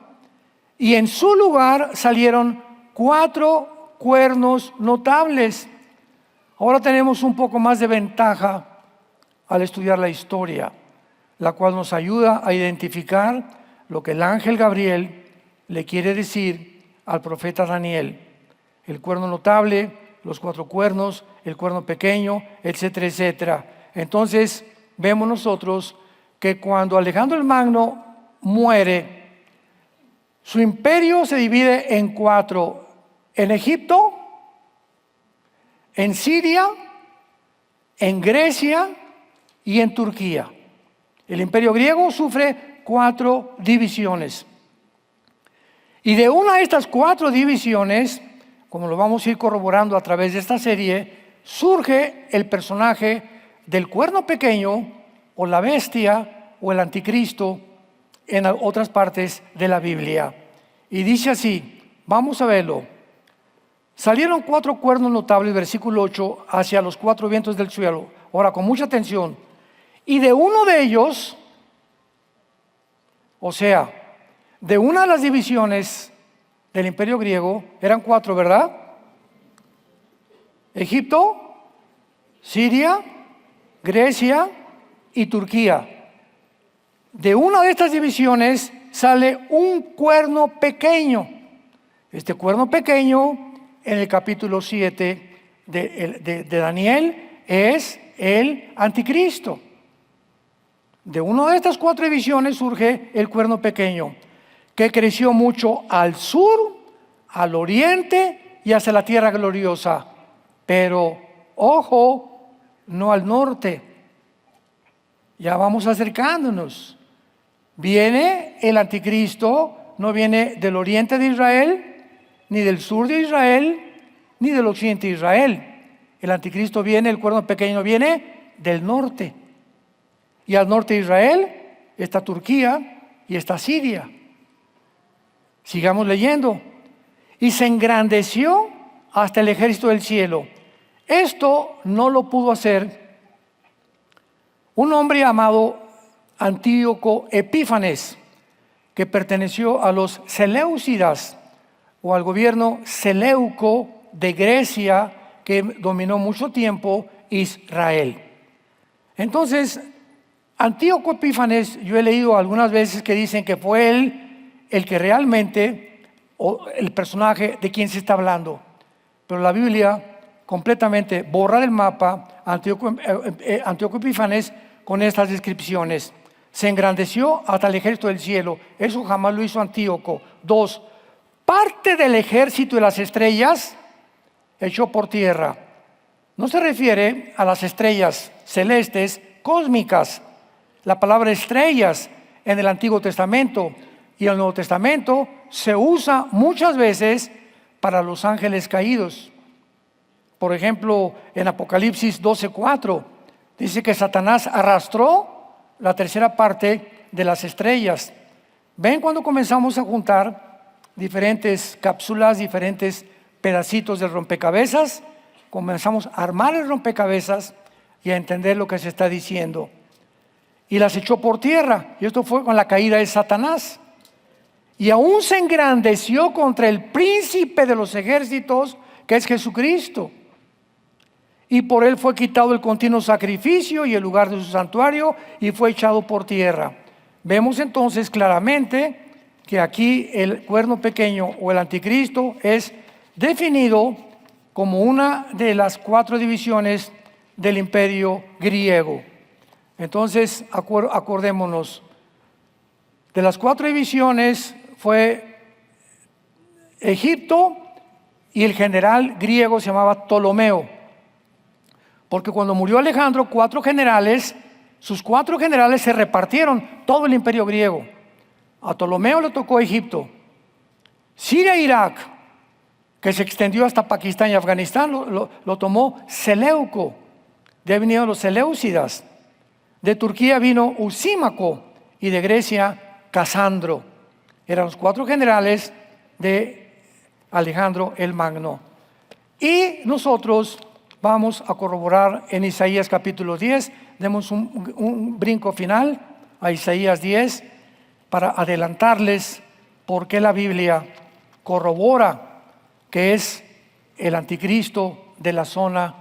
y en su lugar salieron cuatro cuernos notables. Ahora tenemos un poco más de ventaja al estudiar la historia, la cual nos ayuda a identificar lo que el ángel Gabriel le quiere decir al profeta Daniel. El cuerno notable, los cuatro cuernos, el cuerno pequeño, etcétera, etcétera. Entonces vemos nosotros que cuando Alejandro el Magno muere, Su imperio se divide en 4: en Egipto, en Siria, en Grecia y en Turquía. El imperio griego sufre 4 divisiones. Y de una de estas 4 divisiones, como lo vamos a ir corroborando a través de esta serie, surge el personaje del cuerno pequeño, o la bestia, o el anticristo, en otras partes de la Biblia. Y dice así, vamos a verlo. Salieron 4 cuernos notables, versículo 8, hacia los 4 vientos del cielo. Ahora, con mucha atención. Y de uno de ellos, o sea, de una de las divisiones del imperio griego, eran 4, ¿verdad? Egipto, Siria, Grecia y Turquía. De una de estas divisiones sale un cuerno pequeño. Este cuerno pequeño, en el capítulo 7 de Daniel, es el anticristo. De una de estas 4 divisiones surge el cuerno pequeño, que creció mucho al sur, al oriente y hacia la tierra gloriosa. Pero, ojo, no al norte. Ya vamos acercándonos. Viene el anticristo, no viene del oriente de Israel, ni del sur de Israel, ni del occidente de Israel. El anticristo viene, el cuerno pequeño viene del norte. Y al norte de Israel está Turquía y está Siria. Sigamos leyendo. Y se engrandeció hasta el ejército del cielo. Esto no lo pudo hacer un hombre llamado Antíoco Epífanes, que perteneció a los Seleucidas, o al gobierno seleuco de Grecia, que dominó mucho tiempo Israel. Entonces, Antíoco Epífanes, yo he leído algunas veces que dicen que fue él el que realmente, o el personaje de quien se está hablando. Pero la Biblia completamente borra del mapa Antíoco Epífanes con estas descripciones. Se engrandeció hasta el ejército del cielo. Eso jamás lo hizo Antíoco. 2. Parte del ejército de las estrellas echó por tierra. No se refiere a las estrellas celestes cósmicas. La palabra estrellas en el Antiguo Testamento y en el Nuevo Testamento se usa muchas veces para los ángeles caídos. Por ejemplo, en Apocalipsis 12:4 dice que Satanás arrastró la tercera parte de las estrellas. ¿Ven cuando comenzamos a juntar diferentes cápsulas, diferentes pedacitos del rompecabezas? Comenzamos a armar el rompecabezas y a entender lo que se está diciendo. Y las echó por tierra. Y esto fue con la caída de Satanás. Y aún se engrandeció contra el príncipe de los ejércitos, que es Jesucristo. Y por él fue quitado el continuo sacrificio y el lugar de su santuario, y fue echado por tierra. Vemos entonces claramente que aquí el cuerno pequeño o el anticristo es definido como una de las 4 divisiones del imperio griego. Entonces, acordémonos, de las 4 divisiones fue Egipto, y el general griego se llamaba Ptolomeo. Porque cuando murió Alejandro, 4 generales, sus 4 generales se repartieron todo el imperio griego. A Ptolomeo le tocó Egipto. Siria e Irak, que se extendió hasta Pakistán y Afganistán, lo tomó Seleuco. De ahí vinieron los Seleucidas. De Turquía vino Usímaco y de Grecia Casandro. Eran los 4 generales de Alejandro el Magno. Y nosotros vamos a corroborar en Isaías capítulo 10. Demos un brinco final a Isaías 10 para adelantarles por qué la Biblia corrobora que es el anticristo de la zona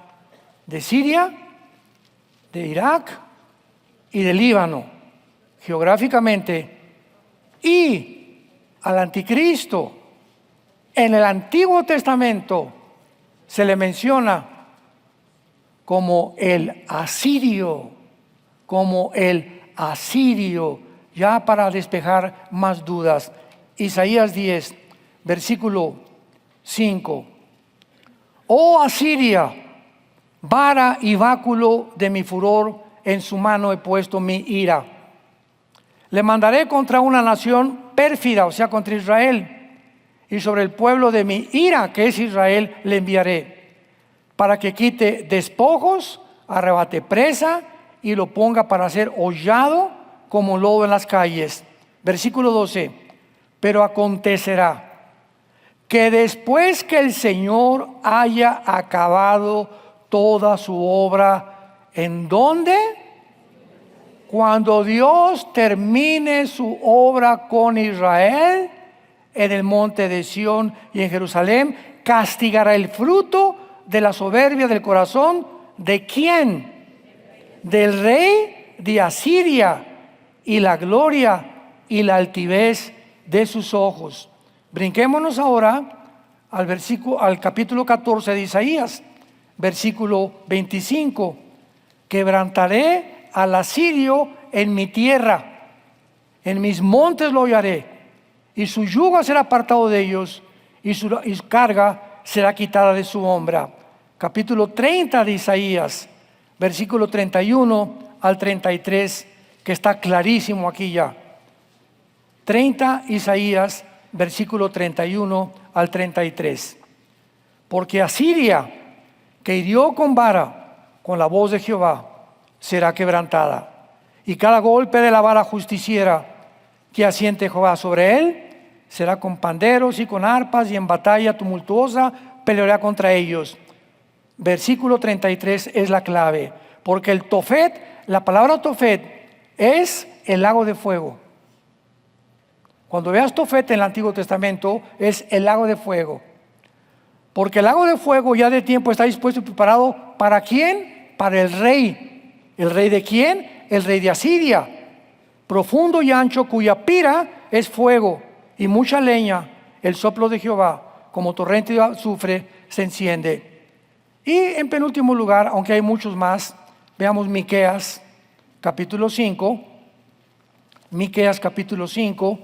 de Siria, de Irak y del Líbano, geográficamente. Y al anticristo en el Antiguo Testamento se le menciona como el asirio, ya para despejar más dudas. Isaías 10, versículo 5. Oh Asiria, vara y báculo de mi furor, en su mano he puesto mi ira. Le mandaré contra una nación pérfida, o sea, contra Israel, y sobre el pueblo de mi ira, que es Israel, le enviaré, para que quite despojos, arrebate presa y lo ponga para ser hollado como lodo en las calles. Versículo 12. Pero acontecerá que después que el Señor haya acabado toda su obra, ¿en dónde? Cuando Dios termine su obra con Israel, en el monte de Sión y en Jerusalén, castigará el fruto de la soberbia del corazón. ¿De quién? Del rey de Asiria, y la gloria y la altivez de sus ojos. Brinquémonos ahora al capítulo 14 de Isaías, versículo 25. Quebrantaré al asirio en mi tierra, en mis montes lo hollaré, y su yugo será apartado de ellos, y su carga será quitada de su hombro. Capítulo 30 de Isaías, versículo 31 al 33, que está clarísimo aquí ya. 30 Isaías, versículo 31 al 33. Porque Asiria, que hirió con vara, con la voz de Jehová, será quebrantada, y cada golpe de la vara justiciera que asiente Jehová sobre él, será con panderos y con arpas, y en batalla tumultuosa peleará contra ellos. Versículo 33 es la clave, porque el Tofet, la palabra Tofet es el lago de fuego. Cuando veas Tofet en el Antiguo Testamento, es el lago de fuego. Porque el lago de fuego ya de tiempo está dispuesto y preparado, ¿para quién? Para el rey. ¿El rey de quién? El rey de Asiria. Profundo y ancho, cuya pira es fuego y mucha leña, el soplo de Jehová, como torrente de azufre, se enciende. Y en penúltimo lugar, aunque hay muchos más, veamos Miqueas capítulo 5. Miqueas capítulo 5,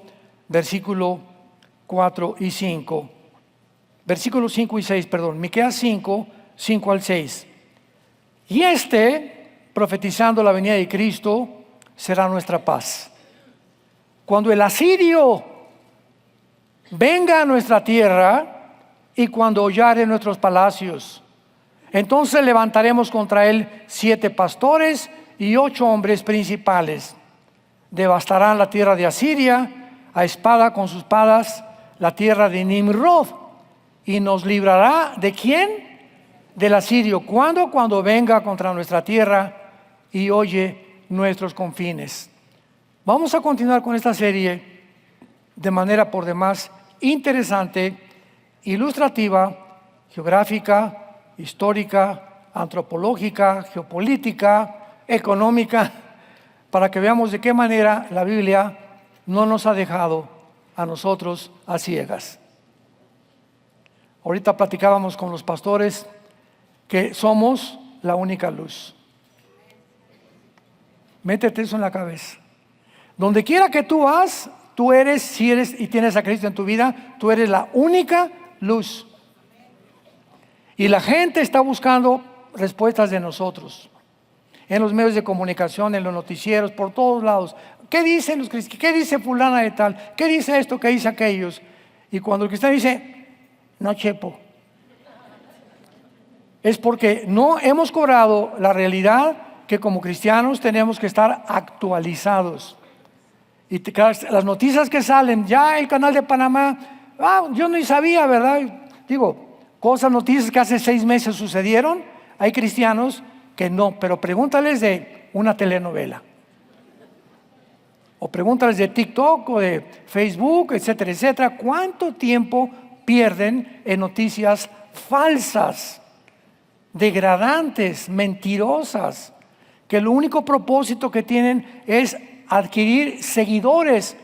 versículo 4 y 5. Versículos 5 y 6, perdón. Miqueas 5, 5 al 6. Y profetizando la venida de Cristo, será nuestra paz. Cuando el asirio venga a nuestra tierra y cuando hollare nuestros palacios, entonces levantaremos contra él 7 pastores y 8 hombres principales. Devastarán la tierra de Asiria a espada con sus espadas, la tierra de Nimrod, y nos librará ¿de quién? Del asirio. ¿Cuándo? Cuando venga contra nuestra tierra y oye nuestros confines. Vamos a continuar con esta serie de manera por demás interesante, ilustrativa, geográfica, histórica, antropológica, geopolítica, económica, para que veamos de qué manera la Biblia no nos ha dejado a nosotros a ciegas. Ahorita platicábamos con los pastores que somos la única luz. Métete eso en la cabeza. Donde quiera que tú vas, tú eres, si eres y tienes a Cristo en tu vida, tú eres la única luz. Y la gente está buscando respuestas de nosotros. En los medios de comunicación, en los noticieros, por todos lados. ¿Qué dicen los cristianos? ¿Qué dice fulana de tal? ¿Qué dice esto? ¿Qué dice aquellos? Y cuando el cristiano dice, no chepo, es porque no hemos cobrado la realidad que como cristianos tenemos que estar actualizados. Y las noticias que salen, ya el canal de Panamá, yo ni sabía, ¿verdad? Digo, noticias que hace 6 meses sucedieron, hay cristianos que no, pero pregúntales de una telenovela. O pregúntales de TikTok o de Facebook, etcétera, etcétera. ¿Cuánto tiempo pierden en noticias falsas, degradantes, mentirosas, que lo único propósito que tienen es adquirir seguidores,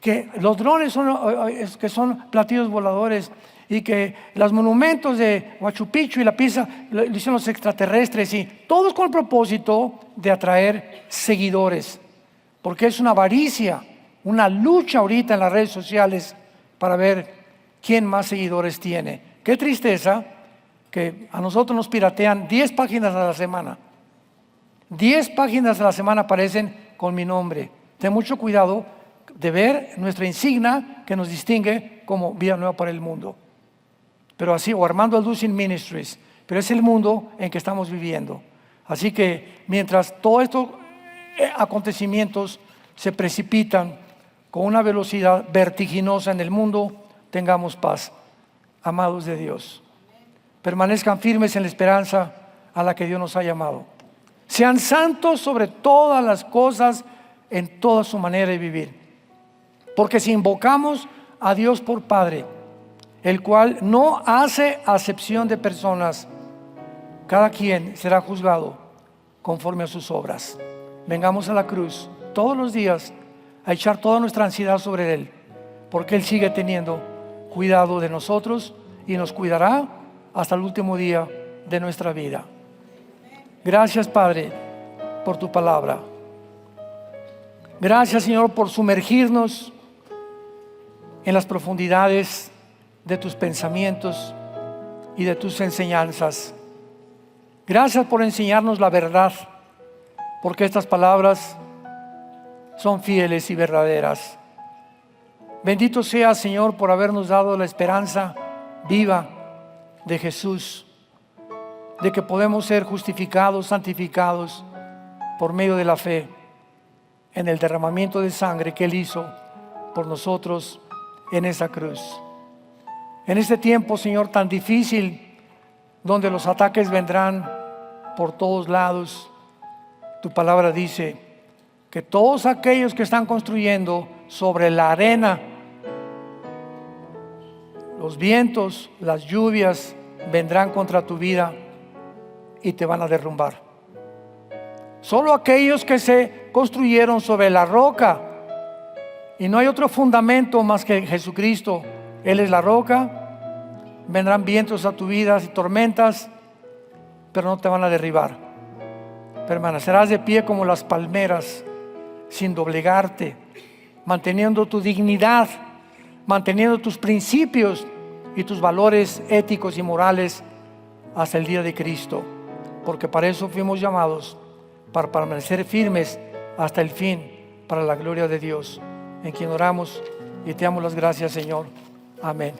que los drones son platillos voladores y que los monumentos de Machu Picchu y la Pisa lo hicieron los extraterrestres, y todos con el propósito de atraer seguidores, porque es una avaricia una lucha ahorita en las redes sociales para ver quién más seguidores tiene. Qué tristeza que a nosotros nos piratean 10 páginas a la semana. 10 páginas a la semana aparecen con mi nombre. Ten mucho cuidado de ver nuestra insignia que nos distingue como Vida Nueva para el Mundo. Pero así, o Armando Alducin Ministries. Pero es el mundo en que estamos viviendo. Así que mientras todos estos acontecimientos se precipitan con una velocidad vertiginosa en el mundo, tengamos paz, amados de Dios. Permanezcan firmes en la esperanza a la que Dios nos ha llamado. Sean santos sobre todas las cosas, en toda su manera de vivir. Porque si invocamos a Dios por Padre, el cual no hace acepción de personas, cada quien será juzgado conforme a sus obras. Vengamos a la cruz todos los días a echar toda nuestra ansiedad sobre Él, porque Él sigue teniendo cuidado de nosotros y nos cuidará hasta el último día de nuestra vida. Gracias, Padre, por tu palabra. Gracias, Señor, por sumergirnos en las profundidades de tus pensamientos y de tus enseñanzas. Gracias por enseñarnos la verdad, porque estas palabras son fieles y verdaderas. Bendito sea, Señor, por habernos dado la esperanza viva de Jesús, de que podemos ser justificados, santificados por medio de la fe en el derramamiento de sangre que Él hizo por nosotros en esa cruz. En este tiempo, Señor, tan difícil, donde los ataques vendrán por todos lados, tu palabra dice que todos aquellos que están construyendo sobre la arena, los vientos, las lluvias vendrán contra tu vida y te van a derrumbar. Solo aquellos que se construyeron sobre la roca, y no hay otro fundamento más que Jesucristo, Él es la roca, vendrán vientos a tu vida y tormentas, pero no te van a derribar. Permanecerás de pie como las palmeras, sin doblegarte, manteniendo tu dignidad, manteniendo tus principios y tus valores éticos y morales hasta el día de Cristo, porque para eso fuimos llamados, para permanecer firmes hasta el fin, para la gloria de Dios, en quien oramos y te damos las gracias, Señor. Amén.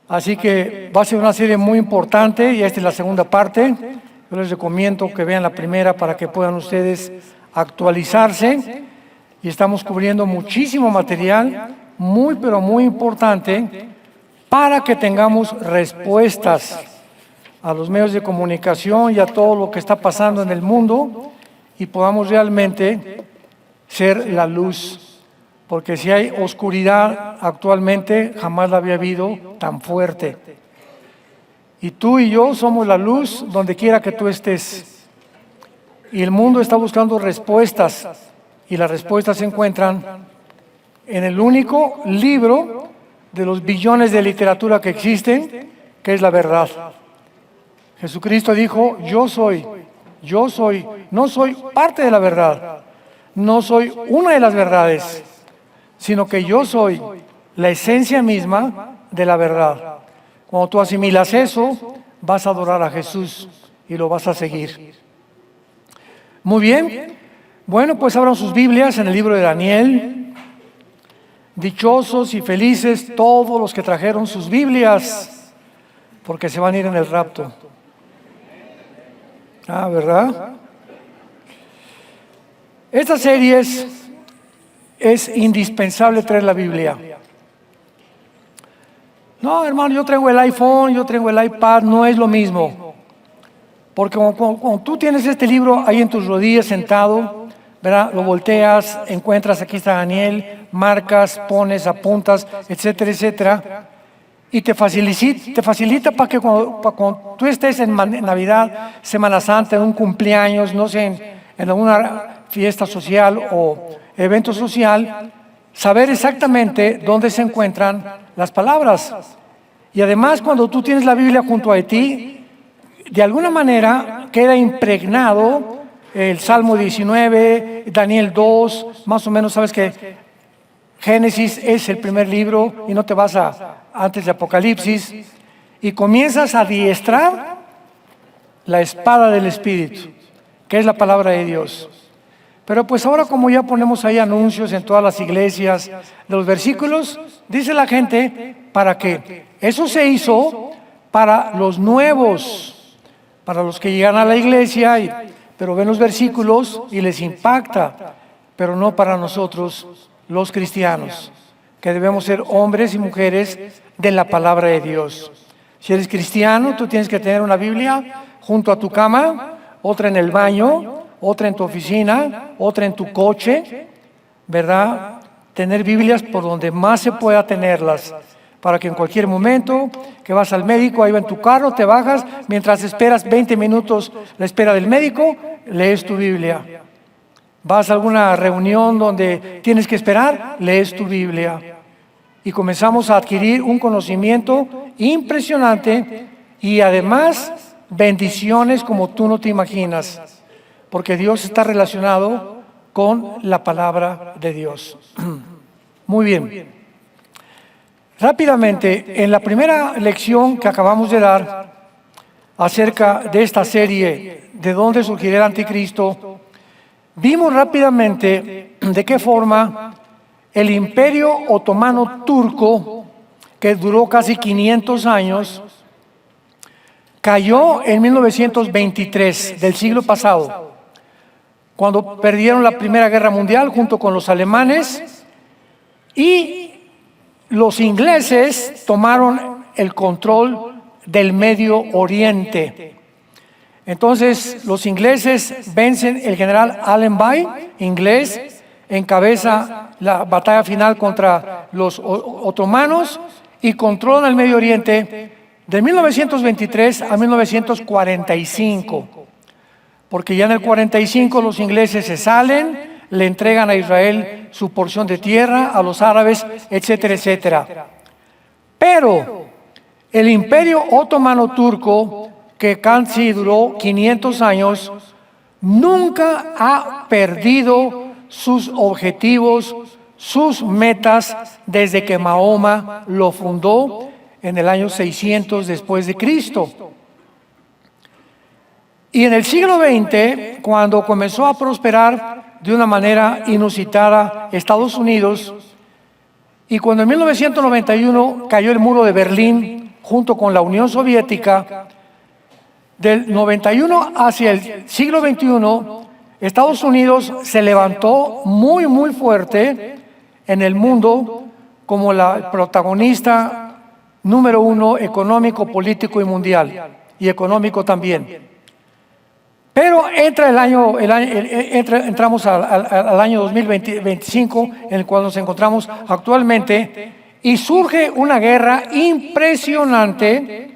Así que va a ser una serie muy importante y esta es la segunda parte. Yo les recomiendo que vean la primera para que puedan ustedes actualizarse. Y estamos cubriendo muchísimo material, muy pero muy importante, para que tengamos respuestas a los medios de comunicación y a todo lo que está pasando en el mundo y podamos realmente ser la luz. Porque si hay oscuridad actualmente, jamás la había habido tan fuerte. Y tú y yo somos la luz donde quiera que tú estés. Y el mundo está buscando respuestas. Y las respuestas se encuentran en el único libro de los billones de literatura que existen, que es la verdad. Jesucristo dijo, yo soy, no soy parte de la verdad, no soy una de las verdades, sino que yo soy la esencia misma de la verdad. Cuando tú asimilas eso, vas a adorar a Jesús y lo vas a seguir. Muy bien, bueno, pues abran sus Biblias en el libro de Daniel. Dichosos y felices todos los que trajeron sus Biblias, porque se van a ir en el rapto. Ah, ¿verdad? Esta serie es indispensable traer la Biblia. No, hermano, yo traigo el iPhone, yo traigo el iPad, no es lo mismo. Porque cuando tú tienes este libro ahí en tus rodillas sentado, ¿verdad? Lo volteas, encuentras, aquí está Daniel, marcas, pones, apuntas, etcétera, etcétera. Y te facilita para que cuando tú estés en Navidad, Semana Santa, en un cumpleaños, no sé, en alguna fiesta social o evento social, saber exactamente dónde se encuentran las palabras. Y además, cuando tú tienes la Biblia junto a ti, de alguna manera queda impregnado el Salmo 19, Daniel 2, más o menos sabes que Génesis es el primer libro y no te vas antes de Apocalipsis, y comienzas a adiestrar la espada del Espíritu, que es la palabra de Dios. Pero pues ahora, como ya ponemos ahí anuncios en todas las iglesias de los versículos, dice la gente, ¿para qué? Eso se hizo para los nuevos, para los que llegan a la iglesia, pero ven los versículos y les impacta, pero no para nosotros, los cristianos, que debemos ser hombres y mujeres de la palabra de Dios. Si eres cristiano, tú tienes que tener una Biblia junto a tu cama, otra en el baño, otra en tu oficina, otra en tu coche, ¿verdad? Tener Biblias por donde más se pueda tenerlas, para que en cualquier momento que vas al médico, ahí va en tu carro, te bajas, mientras esperas 20 minutos la espera del médico, lees tu Biblia. Vas a alguna reunión donde tienes que esperar, lees tu Biblia. Y comenzamos a adquirir un conocimiento impresionante y además bendiciones como tú no te imaginas, porque Dios está relacionado con la palabra de Dios. Muy bien. Rápidamente, en la primera lección que acabamos de dar acerca de esta serie, de dónde surgirá el anticristo, vimos rápidamente de qué forma el Imperio Otomano Turco, que duró casi 500 años, cayó en 1923 del siglo pasado, cuando perdieron la Primera Guerra Mundial junto con los alemanes, y los ingleses tomaron el control del Medio Oriente. Entonces los ingleses vencen, el general Allenby, inglés, encabeza la batalla final contra los otomanos y controlan el Medio Oriente de 1923 a 1945, porque ya en el 45 los ingleses se salen, le entregan a Israel su porción de tierra, a los árabes, etcétera, etcétera. Pero el Imperio Otomano Turco, que casi duró 500 años, nunca ha perdido sus objetivos, sus metas, desde que Mahoma lo fundó en el año 600 después de Cristo. Y en el siglo XX, cuando comenzó a prosperar de una manera inusitada Estados Unidos, y cuando en 1991 cayó el muro de Berlín junto con la Unión Soviética, del 91 hacia el siglo XXI, Estados Unidos se levantó muy, muy fuerte en el mundo como la protagonista número uno económico, político y mundial, y económico también. Pero entramos al año 2025, en el cual nos encontramos actualmente, y surge una guerra impresionante,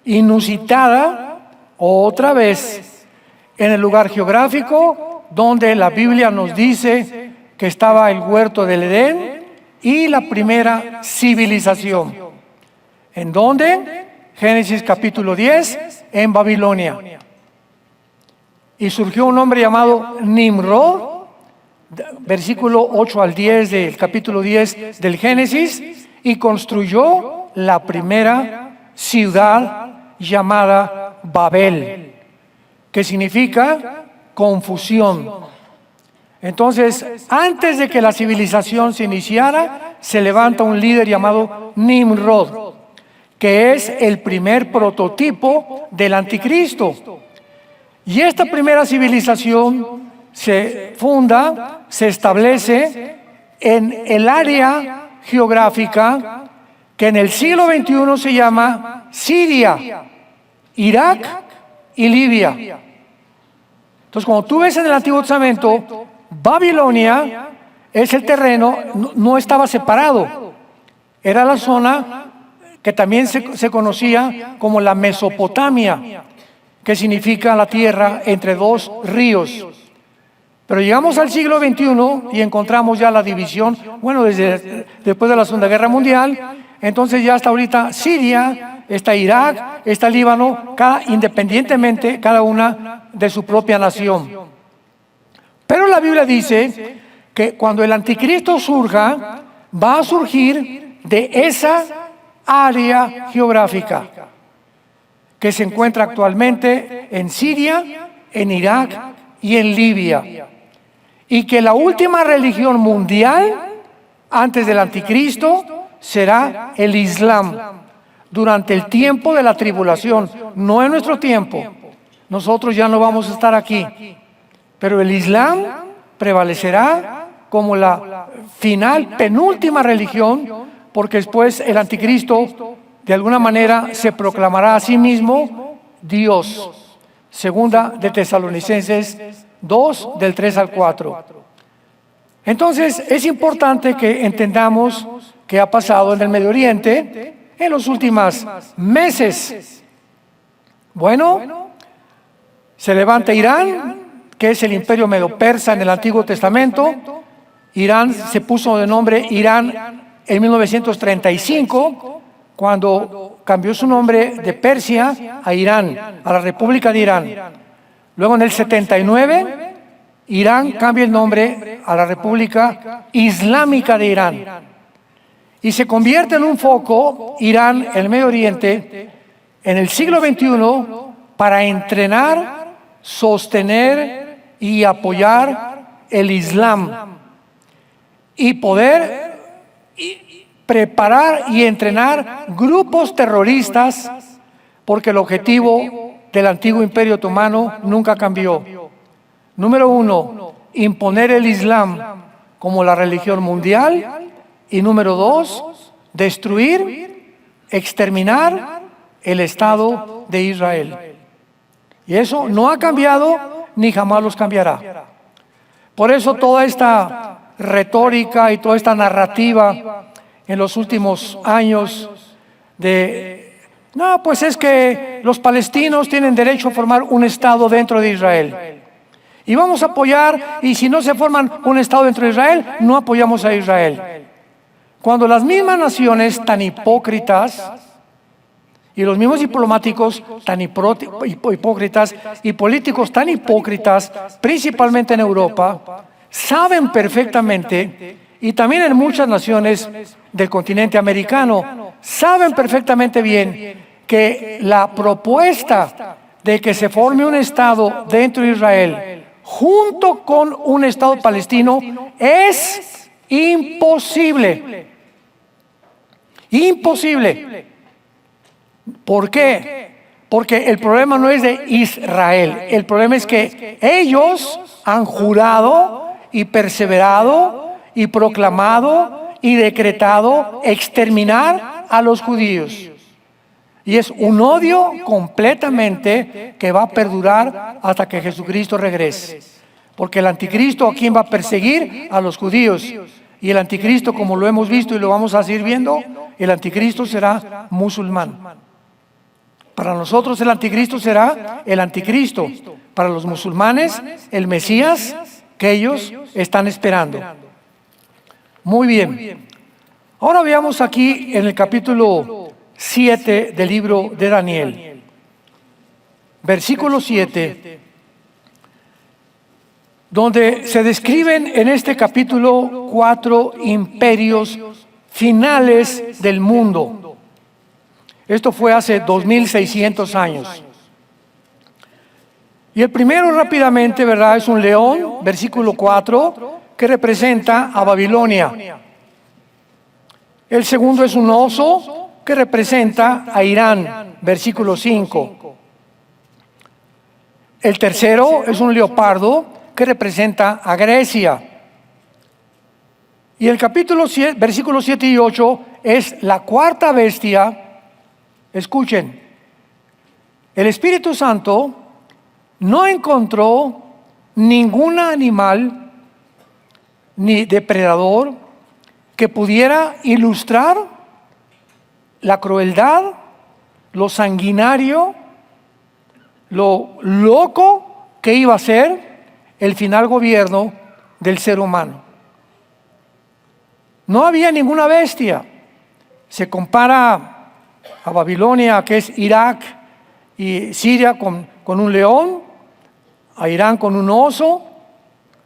inusitada, otra vez, en el lugar geográfico donde la Biblia nos dice que estaba el huerto del Edén y la primera civilización. ¿En dónde? Génesis capítulo 10, en Babilonia. Y surgió un hombre llamado Nimrod, versículo 8 al 10 del capítulo 10 del Génesis, y construyó la primera ciudad llamada Babel, que significa confusión. Entonces, antes de que la civilización se iniciara, se levanta un líder llamado Nimrod, que es el primer prototipo del anticristo. Y esta primera civilización se funda, se establece en el área geográfica que en el siglo XXI se llama Siria, Irak y Libia. Entonces, cuando tú ves en el Antiguo Testamento, Babilonia es el terreno, no estaba separado, era la zona que también se conocía como la Mesopotamia, que significa la tierra entre dos ríos. Pero llegamos al siglo XXI y encontramos ya la división, bueno, después de la Segunda Guerra Mundial, entonces ya está ahorita Siria, está Irak, está Líbano, independientemente cada una de su propia nación. Pero la Biblia dice que cuando el anticristo surja, va a surgir de esa área geográfica que se encuentra actualmente en Siria, en Irak y en Libia. Y que la última religión mundial antes del anticristo será el Islam durante el tiempo de la tribulación, no en nuestro tiempo. Nosotros ya no vamos a estar aquí, pero el Islam prevalecerá como la final, penúltima religión, porque después el anticristo de alguna manera se proclamará a sí mismo Dios. Segunda de Tesalonicenses 2, del 3 al 4. Entonces, es importante que entendamos qué ha pasado en el Medio Oriente en los últimos meses. Bueno, se levanta Irán, que es el imperio medo-persa en el Antiguo Testamento. Irán se puso de nombre Irán en 1935, cuando cambió su nombre de Persia a Irán, a la República de Irán. Luego en el 79, Irán cambia el nombre a la República Islámica de Irán. Y se convierte en un foco, Irán, el Medio Oriente, en el siglo XXI, para entrenar, sostener y apoyar el Islam. Y poder preparar y entrenar grupos terroristas, porque el objetivo del antiguo imperio otomano nunca cambió. Número 1, imponer el Islam como la religión mundial. Y número 2, destruir, exterminar el Estado de Israel. Y eso no ha cambiado ni jamás los cambiará. Por eso toda esta retórica y toda esta narrativa en los últimos años no, pues es que los palestinos tienen derecho a formar un Estado dentro de Israel. Y vamos a apoyar, y si no se forman un Estado dentro de Israel, no apoyamos a Israel. Cuando las mismas naciones tan hipócritas y los mismos diplomáticos tan hipócritas y políticos tan hipócritas, principalmente en Europa, saben perfectamente, y también en muchas naciones del continente americano, saben perfectamente bien que la propuesta de que se forme un Estado dentro de Israel junto con un Estado palestino es imposible. Imposible. ¿Por qué? Porque el problema no es de Israel. El problema es que ellos han jurado y perseverado y proclamado y decretado exterminar a los judíos. Y es un odio completamente que va a perdurar hasta que Jesucristo regrese. Porque el anticristo, ¿a quién va a perseguir? A los judíos. Y el anticristo, como lo hemos visto y lo vamos a seguir viendo, el anticristo será musulmán. Para nosotros el anticristo será el anticristo. Para los musulmanes, el Mesías que ellos están esperando. Muy bien. Ahora veamos aquí en el capítulo 7 del libro de Daniel. Versículo 7. Donde se describen en este capítulo 4 imperios finales del mundo. Esto fue hace 2600 años. Y el primero rápidamente, ¿verdad? Es un león, versículo 4, que representa a Babilonia. El segundo es un oso, que representa a Irán, versículo 5. El tercero es un leopardo, que representa a Grecia. Y el capítulo 7, versículos 7 y 8 es la cuarta bestia. Escuchen, el Espíritu Santo no encontró ningún animal ni depredador que pudiera ilustrar la crueldad, lo sanguinario, lo loco que iba a ser el final gobierno del ser humano. No había ninguna bestia Se compara a Babilonia, que es Irak, y Siria con un león, a Irán con un oso,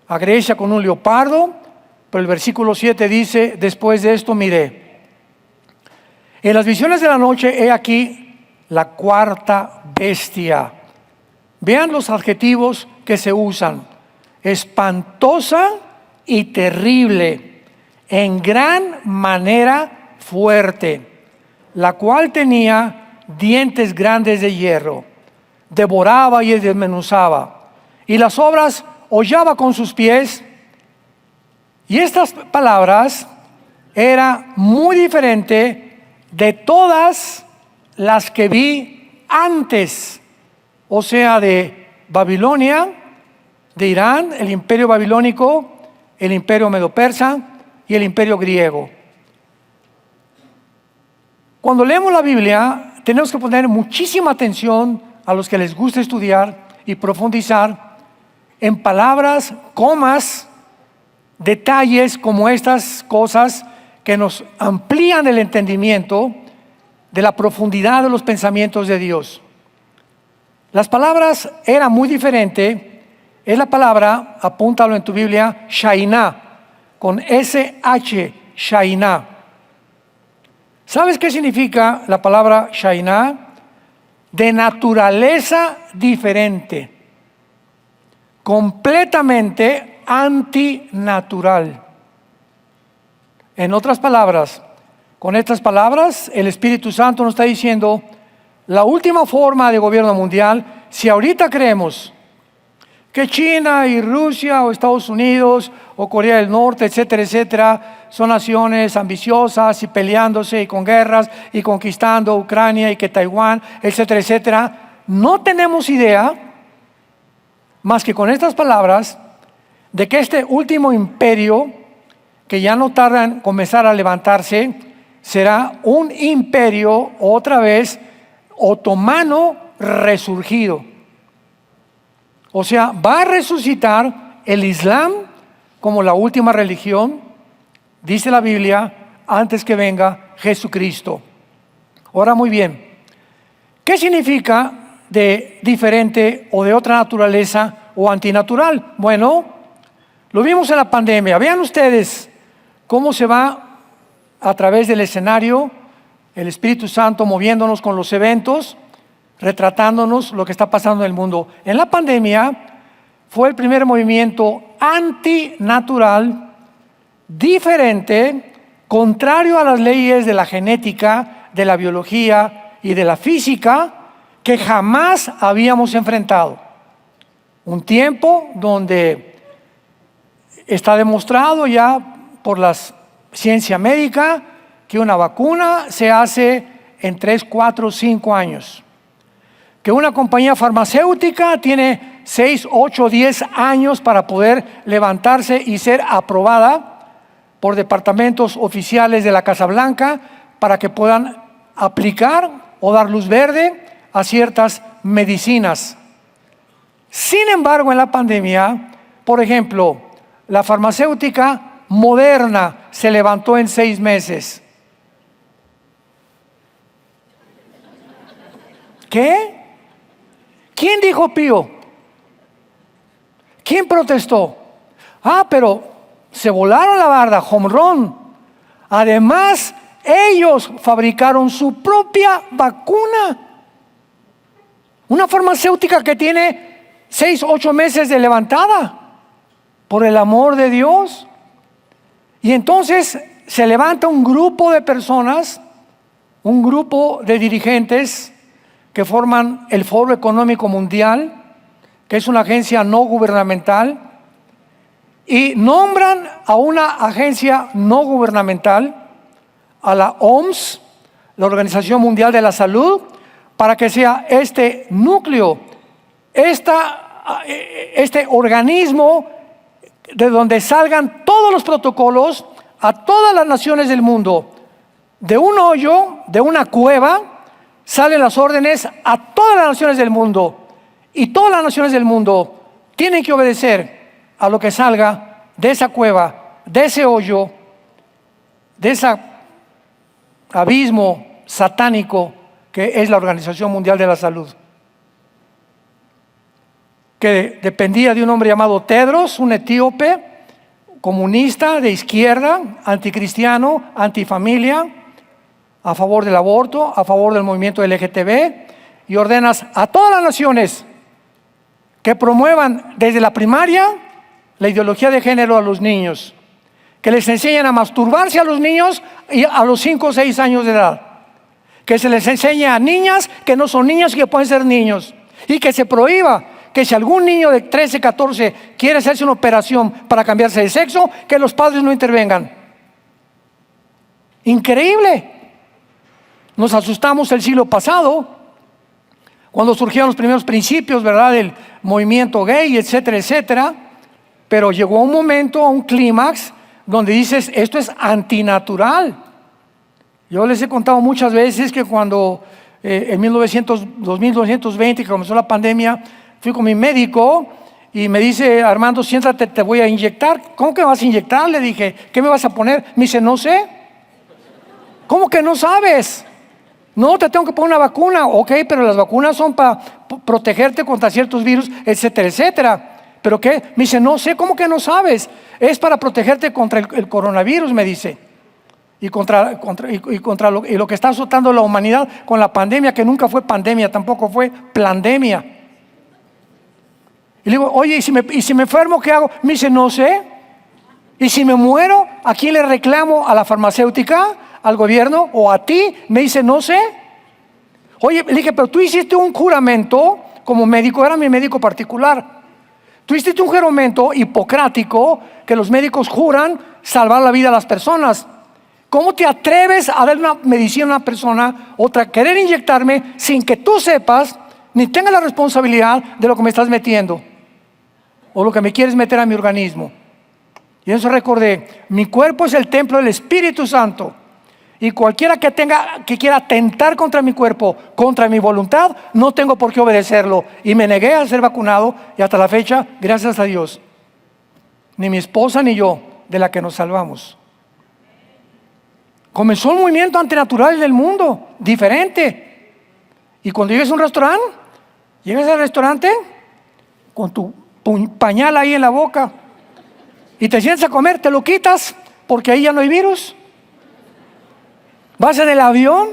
a Grecia con un leopardo. Pero el versículo 7 dice: después de esto miré. En las visiones de la noche, he aquí la cuarta bestia. Vean los adjetivos que se usan: espantosa y terrible, en gran manera fuerte, la cual tenía dientes grandes de hierro, devoraba y desmenuzaba, y las obras hollaba con sus pies. Y estas palabras era muy diferente de todas las que vi antes, o sea, de Babilonia, de Irán, el imperio babilónico, el imperio medo-persa y el imperio griego. Cuando leemos la Biblia, tenemos que poner muchísima atención, a los que les gusta estudiar y profundizar, en palabras, comas, detalles como estas cosas que nos amplían el entendimiento de la profundidad de los pensamientos de Dios. Las palabras eran muy diferentes. Es la palabra, apúntalo en tu Biblia, Shainá, con SH, Shainá. ¿Sabes qué significa la palabra Shainá? De naturaleza diferente, completamente antinatural. En otras palabras, con estas palabras, el Espíritu Santo nos está diciendo: la última forma de gobierno mundial, si ahorita creemos que China y Rusia o Estados Unidos o Corea del Norte, etcétera, etcétera, son naciones ambiciosas y peleándose y con guerras y conquistando Ucrania y que Taiwán, etcétera, etcétera, no tenemos idea más que con estas palabras de que este último imperio, que ya no tarda en comenzar a levantarse, será un imperio otra vez otomano resurgido. O sea, va a resucitar el Islam como la última religión, dice la Biblia, antes que venga Jesucristo. Ahora, muy bien, ¿qué significa de diferente o de otra naturaleza o antinatural? Bueno, lo vimos en la pandemia. Vean ustedes cómo se va a través del escenario el Espíritu Santo moviéndonos con los eventos, retratándonos lo que está pasando en el mundo. En la pandemia fue el primer movimiento antinatural, diferente, contrario a las leyes de la genética, de la biología y de la física, que jamás habíamos enfrentado. Un tiempo donde está demostrado ya por la ciencia médica que una vacuna se hace en 3, 4, 5 años. Que una compañía farmacéutica tiene 6, 8, 10 años para poder levantarse y ser aprobada por departamentos oficiales de la Casa Blanca para que puedan aplicar o dar luz verde a ciertas medicinas. Sin embargo, en la pandemia, por ejemplo, la farmacéutica Moderna se levantó en 6 meses. ¿Qué? ¿Quién dijo pío? ¿Quién protestó? Pero se volaron la barda, home run. Además, ellos fabricaron su propia vacuna. Una farmacéutica que tiene 6, 8 meses de levantada, por el amor de Dios. Y entonces se levanta un grupo de personas, un grupo de dirigentes que forman el Foro Económico Mundial, que es una agencia no gubernamental, y nombran a una agencia no gubernamental, a la OMS, la Organización Mundial de la Salud, para que sea este núcleo, este organismo de donde salgan todos los protocolos a todas las naciones del mundo. De un hoyo, de una cueva, salen las órdenes a todas las naciones del mundo, y todas las naciones del mundo tienen que obedecer a lo que salga de esa cueva, de ese hoyo, de esa abismo satánico que es la Organización Mundial de la Salud, que dependía de un hombre llamado Tedros, un etíope, comunista, de izquierda, anticristiano, antifamilia, a favor del aborto, a favor del movimiento LGTB, y ordenas a todas las naciones que promuevan desde la primaria la ideología de género a los niños, que les enseñen a masturbarse a los niños y a los 5 o 6 años de edad, que se les enseñe a niñas que no son niñas y que pueden ser niños, y que se prohíba que si algún niño de 13, 14 quiere hacerse una operación para cambiarse de sexo, que los padres no intervengan. Increíble. Nos asustamos el siglo pasado, cuando surgieron los primeros principios, ¿verdad?, del movimiento gay, etcétera, etcétera. Pero llegó un momento, un clímax, donde dices, esto es antinatural. Yo les he contado muchas veces que cuando en 2220, que comenzó la pandemia, fui con mi médico y me dice, Armando, siéntate, te voy a inyectar. ¿Cómo que vas a inyectar? Le dije, ¿qué me vas a poner? Me dice, no sé. ¿Cómo que no sabes? No, te tengo que poner una vacuna. Ok, pero las vacunas son para protegerte contra ciertos virus, etcétera, etcétera. ¿Pero qué? Me dice, no sé. ¿Cómo que no sabes? Es para protegerte contra el coronavirus, me dice. Y contra lo que está azotando la humanidad con la pandemia, que nunca fue pandemia, tampoco fue plandemia. Y le digo, oye, ¿y si me enfermo, qué hago? Me dice, no sé. ¿Y si me muero, a quién le reclamo? ¿A la farmacéutica? ¿Al gobierno? ¿O a ti? Me dice, no sé. Oye, le dije, pero tú hiciste un juramento como médico, era mi médico particular. Tú hiciste un juramento hipocrático que los médicos juran salvar la vida a las personas. ¿Cómo te atreves a dar una medicina a una persona, querer inyectarme sin que tú sepas ni tengas la responsabilidad de lo que me estás metiendo o lo que me quieres meter a mi organismo? Y eso recordé, mi cuerpo es el templo del Espíritu Santo. Y cualquiera que quiera atentar contra mi cuerpo, contra mi voluntad, no tengo por qué obedecerlo. Y me negué a ser vacunado y hasta la fecha, gracias a Dios, ni mi esposa ni yo, de la que nos salvamos. Comenzó un movimiento antinatural del mundo, diferente. Y cuando llegas al restaurante con tu pañal ahí en la boca y te sientas a comer, te lo quitas porque ahí ya no hay virus. Vas en el avión,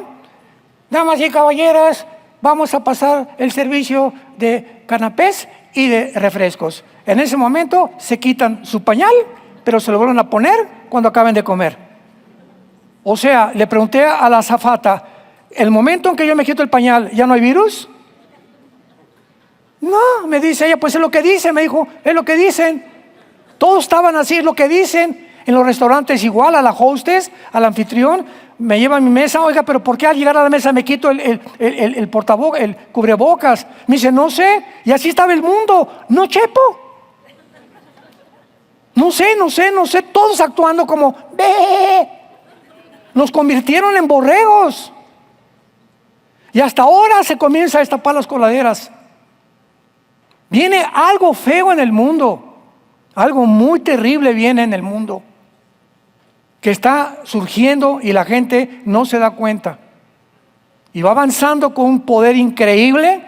damas y caballeros, vamos a pasar el servicio de canapés y de refrescos. En ese momento se quitan su pañal, pero se lo vuelven a poner cuando acaben de comer. O sea, le pregunté a la azafata, ¿el momento en que yo me quito el pañal ya no hay virus? No, me dice ella, pues es lo que dice, me dijo, es lo que dicen. Todos estaban así, es lo que dicen. En los restaurantes igual, a la hostess, al anfitrión, me lleva a mi mesa, oiga, pero ¿por qué al llegar a la mesa me quito el cubrebocas? Me dice, no sé, y así estaba el mundo, no chepo. No sé, todos actuando como, ¡bé! Nos convirtieron en borregos. Y hasta ahora se comienza a destapar las coladeras. Viene algo feo en el mundo, algo muy terrible viene en el mundo, que está surgiendo y la gente no se da cuenta. Y va avanzando con un poder increíble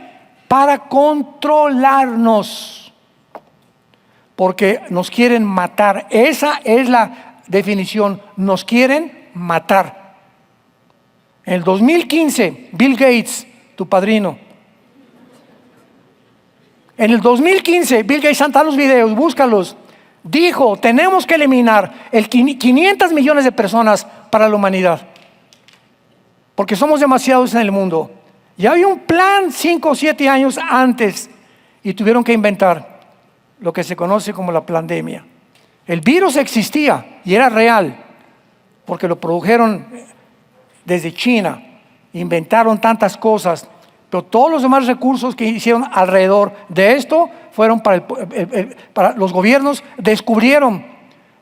para controlarnos. Porque nos quieren matar. Esa es la definición. Nos quieren matar. En el 2015, Bill Gates, tu padrino. En el 2015, Bill Gates, están los videos, búscalos. Dijo, tenemos que eliminar 500 millones de personas para la humanidad, porque somos demasiados en el mundo. Ya había un plan 5 o 7 años antes y tuvieron que inventar lo que se conoce como la pandemia. El virus existía y era real, porque lo produjeron desde China, inventaron tantas cosas, pero todos los demás recursos que hicieron alrededor de esto fueron para los gobiernos. Descubrieron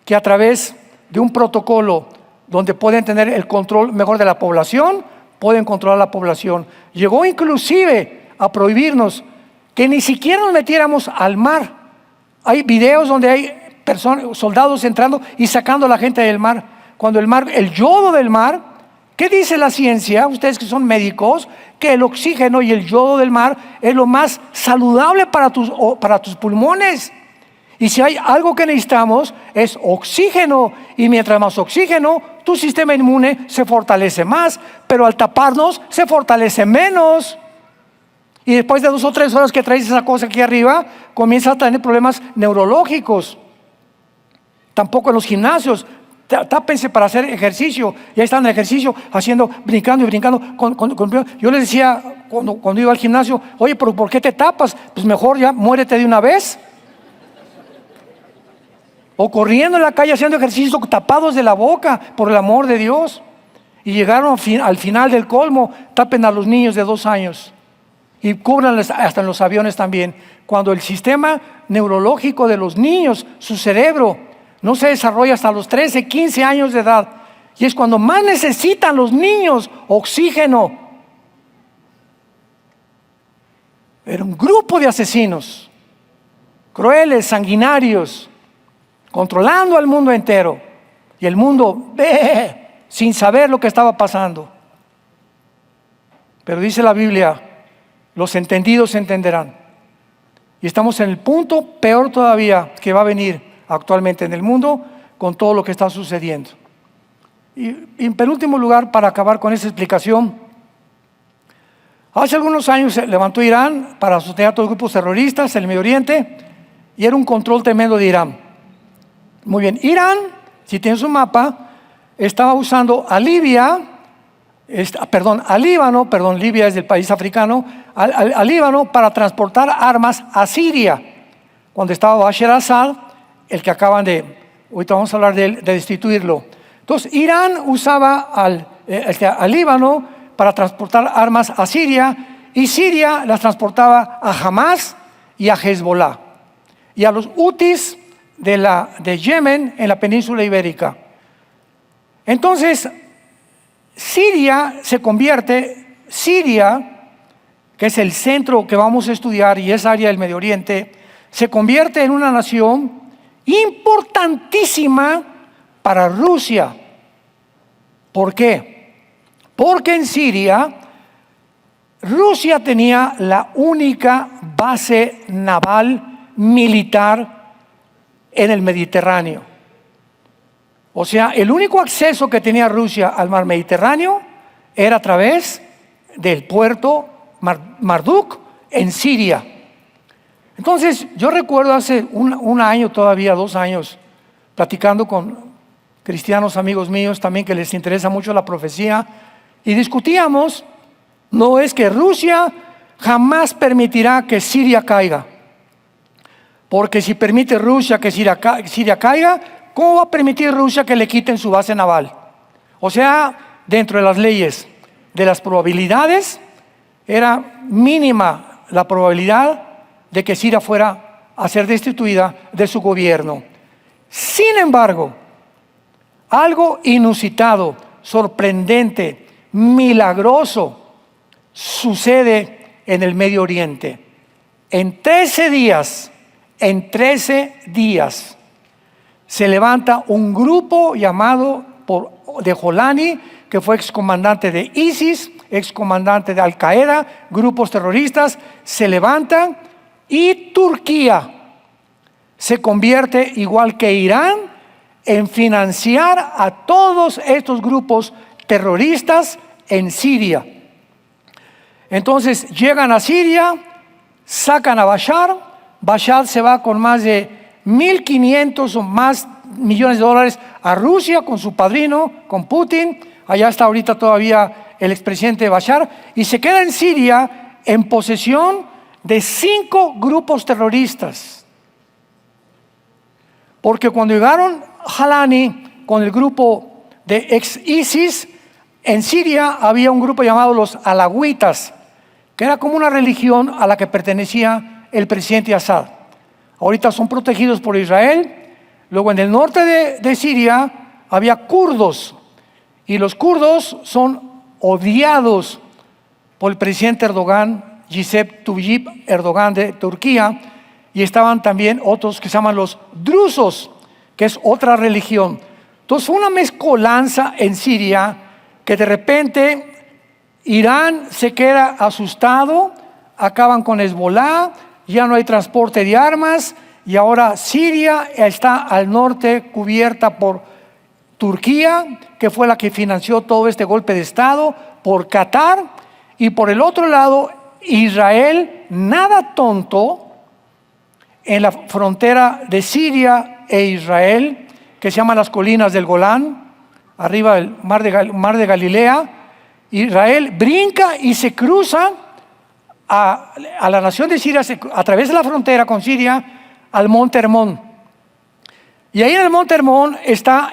que a través de un protocolo donde pueden tener el control mejor de la población, pueden controlar la población. Llegó inclusive a prohibirnos que ni siquiera nos metiéramos al mar. Hay videos donde hay soldados entrando y sacando a la gente del mar, cuando el yodo del mar ¿Qué dice la ciencia? Ustedes que son médicos, que el oxígeno y el yodo del mar es lo más saludable para tus pulmones. Y si hay algo que necesitamos es oxígeno, y mientras más oxígeno, tu sistema inmune se fortalece más, pero al taparnos se fortalece menos. Y después de 2 o 3 horas que traes esa cosa aquí arriba, comienzas a tener problemas neurológicos. Tampoco en los gimnasios. Tápense para hacer ejercicio. Ya están en el ejercicio, brincando y brincando. Yo les decía cuando iba al gimnasio, oye, pero ¿por qué te tapas? Pues mejor ya muérete de una vez. O corriendo en la calle haciendo ejercicio tapados de la boca, por el amor de Dios. Y llegaron al final del colmo, tapen a los niños de 2 años. Y cúbranles hasta en los aviones también. Cuando el sistema neurológico de los niños, su cerebro, no se desarrolla hasta los 13, 15 años de edad. Y es cuando más necesitan los niños oxígeno. Era un grupo de asesinos, crueles, sanguinarios, controlando al mundo entero. Y el mundo sin saber lo que estaba pasando. Pero dice la Biblia, los entendidos entenderán. Y estamos en el punto peor todavía que va a venir actualmente en el mundo con todo lo que está sucediendo. Y en penúltimo lugar, para acabar con esta explicación, hace algunos años se levantó Irán para sostener a todos los grupos terroristas en el Medio Oriente, y era un control tremendo de Irán. Muy bien, Irán, si tienes un mapa, estaba usando a Líbano, Libia es del país africano, a Líbano para transportar armas a Siria, cuando estaba Bashar al-Assad, el que acaban ahorita vamos a hablar de destituirlo. Entonces, Irán usaba al Líbano para transportar armas a Siria, y Siria las transportaba a Hamas y a Hezbollah, y a los Hutis de Yemen en la península ibérica. Entonces, Siria, que es el centro que vamos a estudiar y es área del Medio Oriente, se convierte en una nación importantísima para Rusia. ¿Por qué? Porque en Siria, Rusia tenía la única base naval militar en el Mediterráneo. O sea, el único acceso que tenía Rusia al mar Mediterráneo era a través del puerto Marduk en Siria. Entonces, yo recuerdo hace un año todavía, 2 años, platicando con cristianos amigos míos también que les interesa mucho la profecía, y discutíamos, no es que Rusia jamás permitirá que Siria caiga, porque si permite Rusia que Siria caiga, ¿cómo va a permitir Rusia que le quiten su base naval? O sea, dentro de las leyes de las probabilidades, era mínima la probabilidad de que Siria fuera a ser destituida de su gobierno. Sin embargo, algo inusitado, sorprendente, milagroso sucede en el Medio Oriente. En 13 días se levanta un grupo llamado de Jolani, que fue excomandante de ISIS, excomandante de Al-Qaeda, grupos terroristas, se levantan, y Turquía se convierte, igual que Irán, en financiar a todos estos grupos terroristas en Siria. Entonces llegan a Siria, sacan a Bashar se va con más de 1.500 o más millones de dólares a Rusia con su padrino, con Putin. Allá está ahorita todavía el expresidente Bashar, y se queda en Siria en posesión de 5 grupos terroristas. Porque cuando llegaron Jalani con el grupo de ex-ISIS, en Siria había un grupo llamado los alawitas, que era como una religión a la que pertenecía el presidente Assad. Ahorita son protegidos por Israel. Luego en el norte de Siria había kurdos, y los kurdos son odiados por el presidente Erdogan, Recep Tayyip Erdogan de Turquía, y estaban también otros que se llaman los drusos, que es otra religión. Entonces fue una mezcolanza en Siria que de repente Irán se queda asustado, acaban con Hezbolá, ya no hay transporte de armas y ahora Siria está al norte cubierta por Turquía, que fue la que financió todo este golpe de Estado, por Qatar, y por el otro lado Israel, nada tonto, en la frontera de Siria e Israel, que se llaman las colinas del Golán, arriba del mar de Galilea. Israel brinca y se cruza a la nación de Siria, a través de la frontera con Siria, al monte Hermón. Y ahí en el monte Hermón está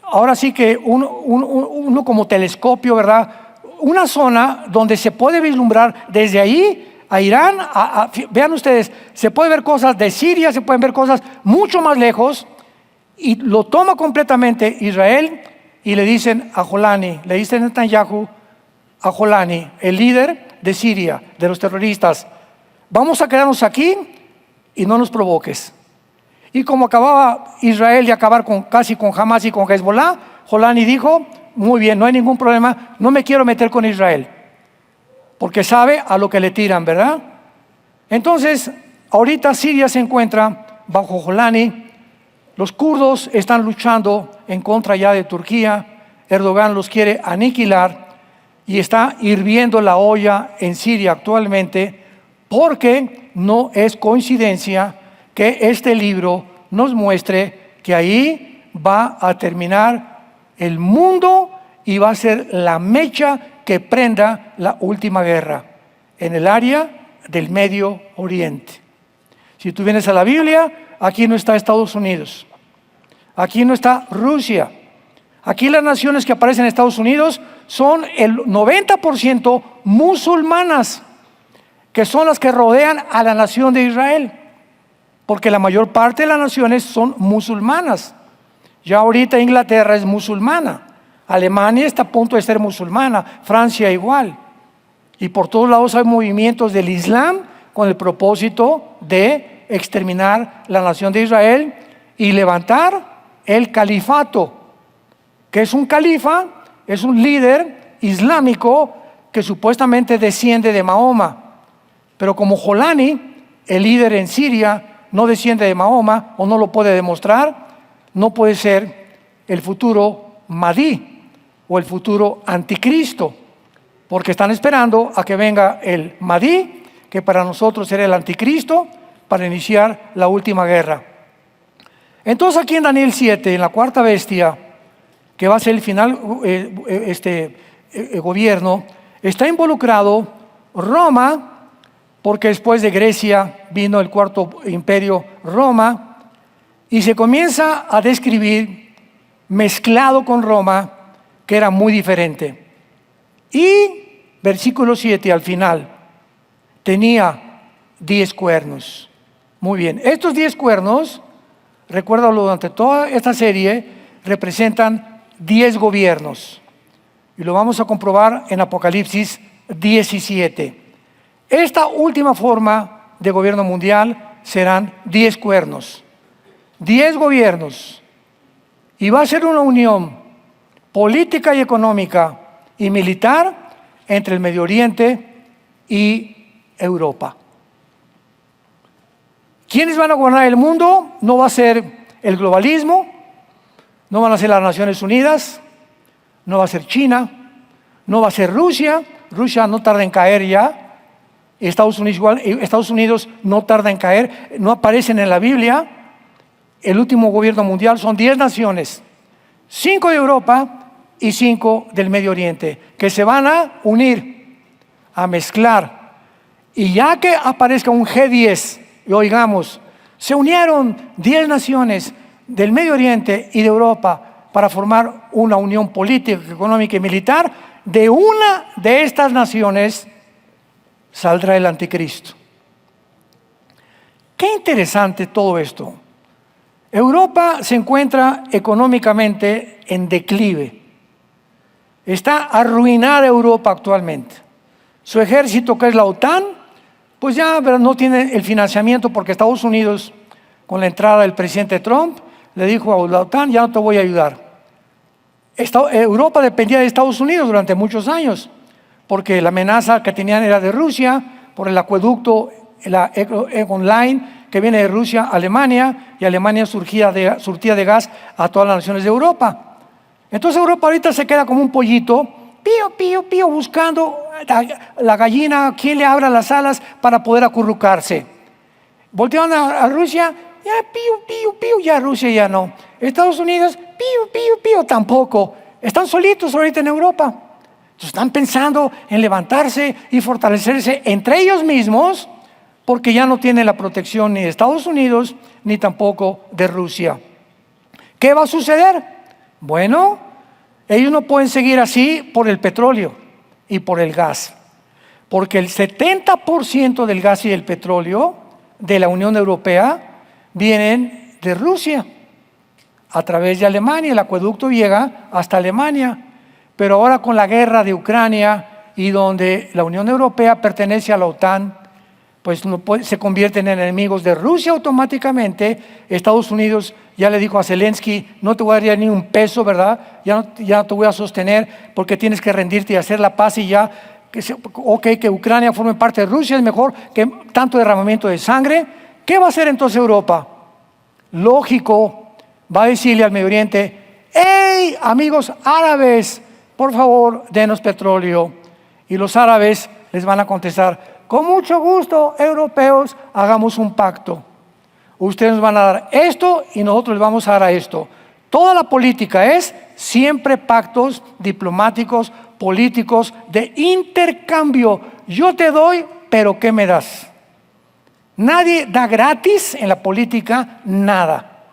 ahora sí que uno como telescopio, ¿verdad? Una zona donde se puede vislumbrar desde ahí a Irán, vean ustedes, se puede ver cosas de Siria, se pueden ver cosas mucho más lejos, y lo toma completamente Israel, y le dicen a Jolani, le dicen a Netanyahu, a Jolani, el líder de Siria, de los terroristas, vamos a quedarnos aquí y no nos provoques. Y como acababa Israel de acabar casi con Hamas y con Hezbollah, Jolani dijo, muy bien, no hay ningún problema, no me quiero meter con Israel, porque sabe a lo que le tiran, ¿verdad? Entonces, ahorita Siria se encuentra bajo Jolani, los kurdos están luchando en contra ya de Turquía, Erdogan los quiere aniquilar y está hirviendo la olla en Siria actualmente, porque no es coincidencia que este libro nos muestre que ahí va a terminar el mundo y va a ser la mecha que prenda la última guerra en el área del Medio Oriente. Si tú vienes a la Biblia, aquí no está Estados Unidos, aquí no está Rusia. Aquí las naciones que aparecen en Estados Unidos son el 90% musulmanas, que son las que rodean a la nación de Israel, porque la mayor parte de las naciones son musulmanas. Ya ahorita Inglaterra es musulmana, Alemania está a punto de ser musulmana, Francia igual. Y por todos lados hay movimientos del Islam con el propósito de exterminar la nación de Israel y levantar el califato, que es un califa, es un líder islámico que supuestamente desciende de Mahoma. Pero como Jolani, el líder en Siria, no desciende de Mahoma o no lo puede demostrar, no puede ser el futuro Mahdi o el futuro anticristo, porque están esperando a que venga el Mahdi, que para nosotros será el anticristo, para iniciar la última guerra. Entonces aquí en Daniel 7, en la cuarta bestia, que va a ser el final gobierno, está involucrado Roma, porque después de Grecia vino el cuarto imperio, Roma, y se comienza a describir mezclado con Roma, que era muy diferente. Y versículo 7 al final, tenía 10 cuernos. Muy bien, estos 10 cuernos, recuérdalo, durante toda esta serie, representan 10 gobiernos. Y lo vamos a comprobar en Apocalipsis 17. Esta última forma de gobierno mundial serán 10 cuernos, 10 gobiernos, y va a ser una unión política y económica y militar entre el Medio Oriente y Europa. ¿Quiénes van a gobernar el mundo? No va a ser el globalismo, no van a ser las Naciones Unidas, no va a ser China, no va a ser Rusia. Rusia no tarda en caer ya. Estados Unidos igual, Estados Unidos no tarda en caer, no aparecen en la Biblia. El último gobierno mundial son 10 naciones, 5 de Europa y 5 del Medio Oriente, que se van a unir, a mezclar. Y ya que aparezca un G10, y oigamos, se unieron 10 naciones del Medio Oriente y de Europa para formar una unión política, económica y militar, de una de estas naciones saldrá el anticristo. Qué interesante todo esto. Europa se encuentra económicamente en declive. Está arruinada Europa actualmente. Su ejército, que es la OTAN, pues ya no tiene el financiamiento, porque Estados Unidos, con la entrada del presidente Trump, le dijo a la OTAN, ya no te voy a ayudar. Europa dependía de Estados Unidos durante muchos años, porque la amenaza que tenían era de Rusia, por el acueducto, la Egon Line, que viene de Rusia a Alemania, y Alemania surtía de gas a todas las naciones de Europa. Entonces Europa ahorita se queda como un pollito, pío, pío, pío, buscando la gallina, quien le abra las alas para poder acurrucarse. Volteaban a Rusia, ya pío, pío, pío, ya Rusia ya no. Estados Unidos, pío, pío, pío, tampoco. Están solitos ahorita en Europa. Entonces están pensando en levantarse y fortalecerse entre ellos mismos, porque ya no tienen la protección ni de Estados Unidos ni tampoco de Rusia. ¿Qué va a suceder? Bueno, ellos no pueden seguir así por el petróleo y por el gas, porque el 70% del gas y del petróleo de la Unión Europea vienen de Rusia a través de Alemania. El acueducto llega hasta Alemania, pero ahora con la guerra de Ucrania y donde la Unión Europea pertenece a la OTAN, pues se convierten en enemigos de Rusia automáticamente. Estados Unidos ya le dijo a Zelensky, no te voy a dar ya ni un peso, ¿verdad? Ya no te voy a sostener porque tienes que rendirte y hacer la paz y ya, que Ucrania forme parte de Rusia es mejor que tanto derramamiento de sangre. ¿Qué va a hacer entonces Europa? Lógico, va a decirle al Medio Oriente, ¡hey, amigos árabes, por favor, denos petróleo! Y los árabes les van a contestar, con mucho gusto, europeos, hagamos un pacto. Ustedes nos van a dar esto y nosotros les vamos a dar a esto. Toda la política es siempre pactos diplomáticos, políticos, de intercambio. Yo te doy, pero ¿qué me das? Nadie da gratis en la política nada.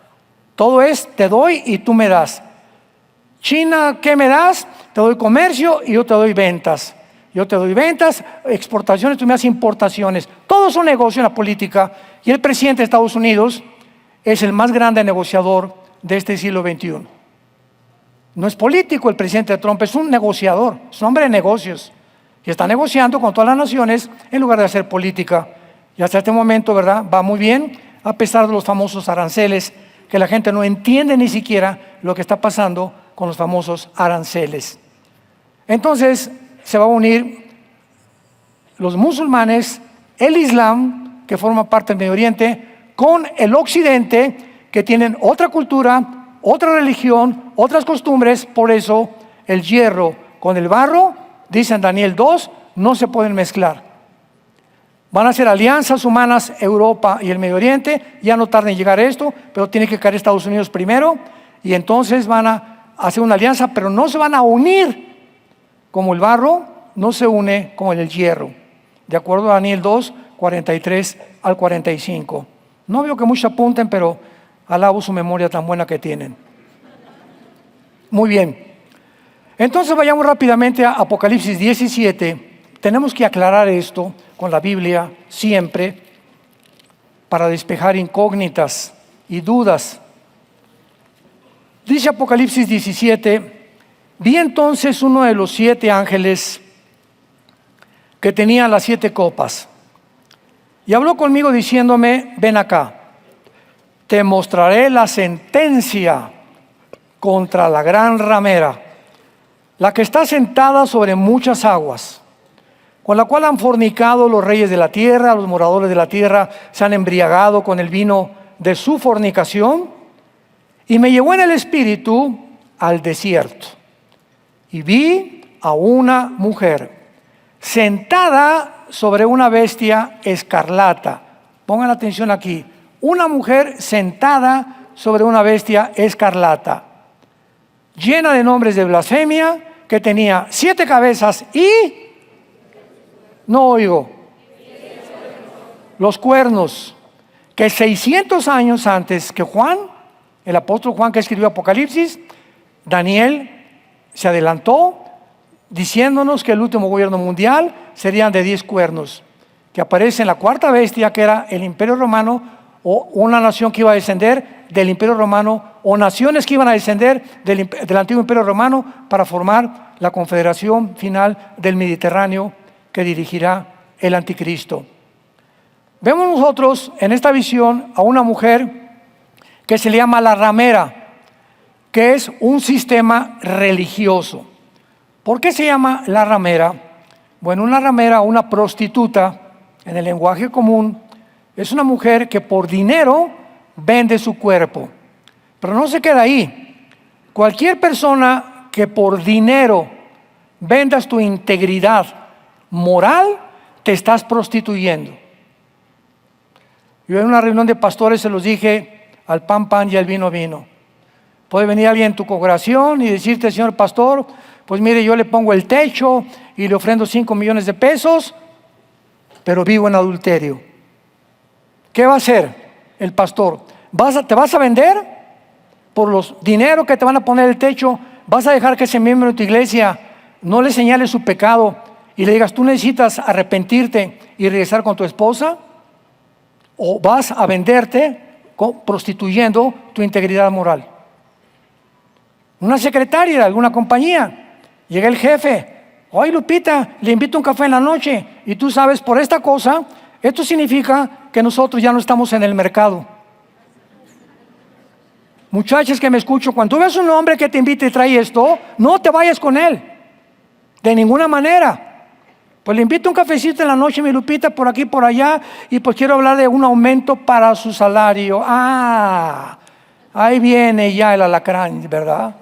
Todo es te doy y tú me das. China, ¿qué me das? Te doy comercio y yo te doy ventas. Yo te doy ventas, exportaciones, tú me das importaciones. Todo es un negocio en la política. Y el presidente de Estados Unidos es el más grande negociador de este siglo XXI. No es político el presidente Trump, es un negociador, es un hombre de negocios. Y está negociando con todas las naciones en lugar de hacer política. Y hasta este momento, ¿verdad? Va muy bien, a pesar de los famosos aranceles, que la gente no entiende ni siquiera lo que está pasando con los famosos aranceles. Entonces, se va a unir los musulmanes, el Islam, que forma parte del Medio Oriente, con el Occidente, que tienen otra cultura, otra religión, otras costumbres. Por eso el hierro con el barro, dice en Daniel 2, no se pueden mezclar. Van a hacer alianzas humanas Europa y el Medio Oriente. Ya no tarda en llegar esto, pero tiene que caer Estados Unidos primero. Y entonces van a hacer una alianza, pero no se van a unir como el barro no se une con el hierro, de acuerdo a Daniel 2, 43 al 45. No veo que muchos apunten, pero alabo su memoria tan buena que tienen. Muy bien. Entonces vayamos rápidamente a Apocalipsis 17. Tenemos que aclarar esto con la Biblia siempre para despejar incógnitas y dudas. Dice Apocalipsis 17, vi entonces uno de los 7 ángeles que tenía las 7 copas y habló conmigo diciéndome, ven acá, te mostraré la sentencia contra la gran ramera, la que está sentada sobre muchas aguas, con la cual han fornicado los reyes de la tierra, los moradores de la tierra se han embriagado con el vino de su fornicación, y me llevó en el espíritu al desierto. Y vi a una mujer sentada sobre una bestia escarlata. Pongan atención aquí. Una mujer sentada sobre una bestia escarlata, llena de nombres de blasfemia, que tenía 7 cabezas y... No oigo. Los cuernos. Que 600 años antes que Juan, el apóstol Juan que escribió Apocalipsis, Daniel se adelantó diciéndonos que el último gobierno mundial serían de 10 cuernos, que aparece en la 4ª bestia, que era el Imperio Romano, o una nación que iba a descender del Imperio Romano, o naciones que iban a descender del antiguo Imperio Romano para formar la confederación final del Mediterráneo que dirigirá el anticristo. Vemos nosotros en esta visión a una mujer que se le llama la ramera, que es un sistema religioso. ¿Por qué se llama la ramera? Bueno, una ramera, una prostituta, en el lenguaje común, es una mujer que por dinero vende su cuerpo. Pero no se queda ahí. Cualquier persona que por dinero vendas tu integridad moral, te estás prostituyendo. Yo en una reunión de pastores se los dije: al pan, pan y al vino, vino. Puede venir alguien en tu congregación y decirte: señor pastor, pues mire, yo le pongo el techo y le ofrendo 5 millones de pesos, pero vivo en adulterio. ¿Qué va a hacer el pastor? ¿Te vas a vender por los dinero que te van a poner el techo? ¿Vas a dejar que ese miembro de tu iglesia no le señale su pecado y le digas: tú necesitas arrepentirte y regresar con tu esposa? ¿O vas a venderte prostituyendo tu integridad moral? Una secretaria de alguna compañía, llega el jefe: oye Lupita, le invito a un café en la noche, y tú sabes, por esta cosa, esto significa que nosotros ya no estamos en el mercado. Muchachas que me escucho, cuando tú ves un hombre que te invita y trae esto, no te vayas con él, de ninguna manera. Pues le invito a un cafecito en la noche, mi Lupita, por aquí, por allá, y pues quiero hablar de un aumento para su salario. Ah, ahí viene ya el alacrán, ¿verdad?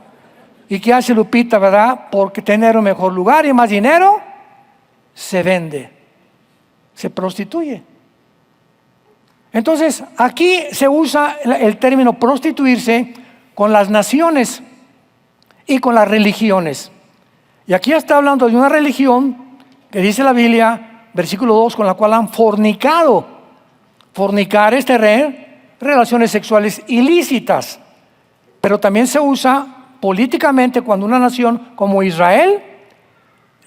¿Y qué hace Lupita, verdad? Porque tener un mejor lugar y más dinero, se vende, se prostituye. Entonces, aquí se usa el término prostituirse con las naciones y con las religiones. Y aquí está hablando de una religión que dice la Biblia, versículo 2, con la cual han fornicado. Fornicar es tener relaciones sexuales ilícitas. Pero también se usa políticamente cuando una nación como Israel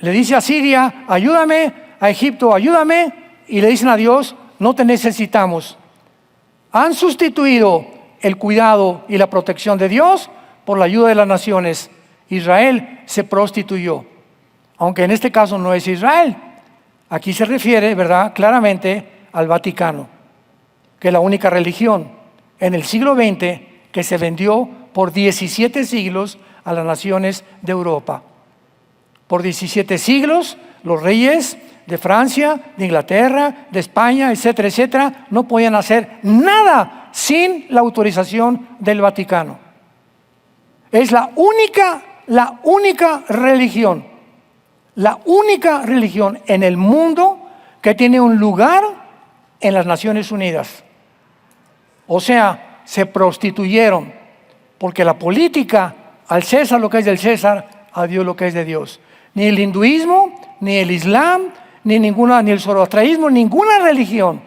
le dice a Siria: ayúdame, a Egipto, ayúdame, y le dicen a Dios: no te necesitamos. Han sustituido el cuidado y la protección de Dios por la ayuda de las naciones. Israel se prostituyó, aunque en este caso no es Israel. Aquí se refiere, ¿verdad?, claramente al Vaticano, que es la única religión en el siglo XX que se vendió por 17 siglos a las naciones de Europa. Por 17 siglos, los reyes de Francia, de Inglaterra, de España, etcétera, etcétera, no podían hacer nada sin la autorización del Vaticano. Es la única religión en el mundo que tiene un lugar en las Naciones Unidas. O sea, se prostituyeron, porque la política, al César lo que es del César, a Dios lo que es de Dios. Ni el hinduismo, ni el islam, ni el zoroastrianismo, ninguna religión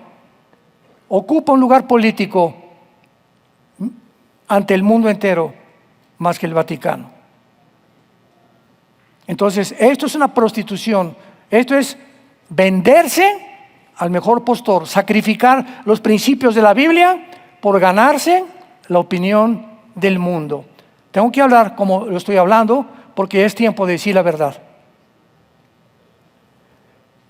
ocupa un lugar político ante el mundo entero más que el Vaticano. Entonces, esto es una prostitución. Esto es venderse al mejor postor, sacrificar los principios de la Biblia por ganarse la opinión del mundo. Tengo que hablar como lo estoy hablando porque es tiempo de decir la verdad.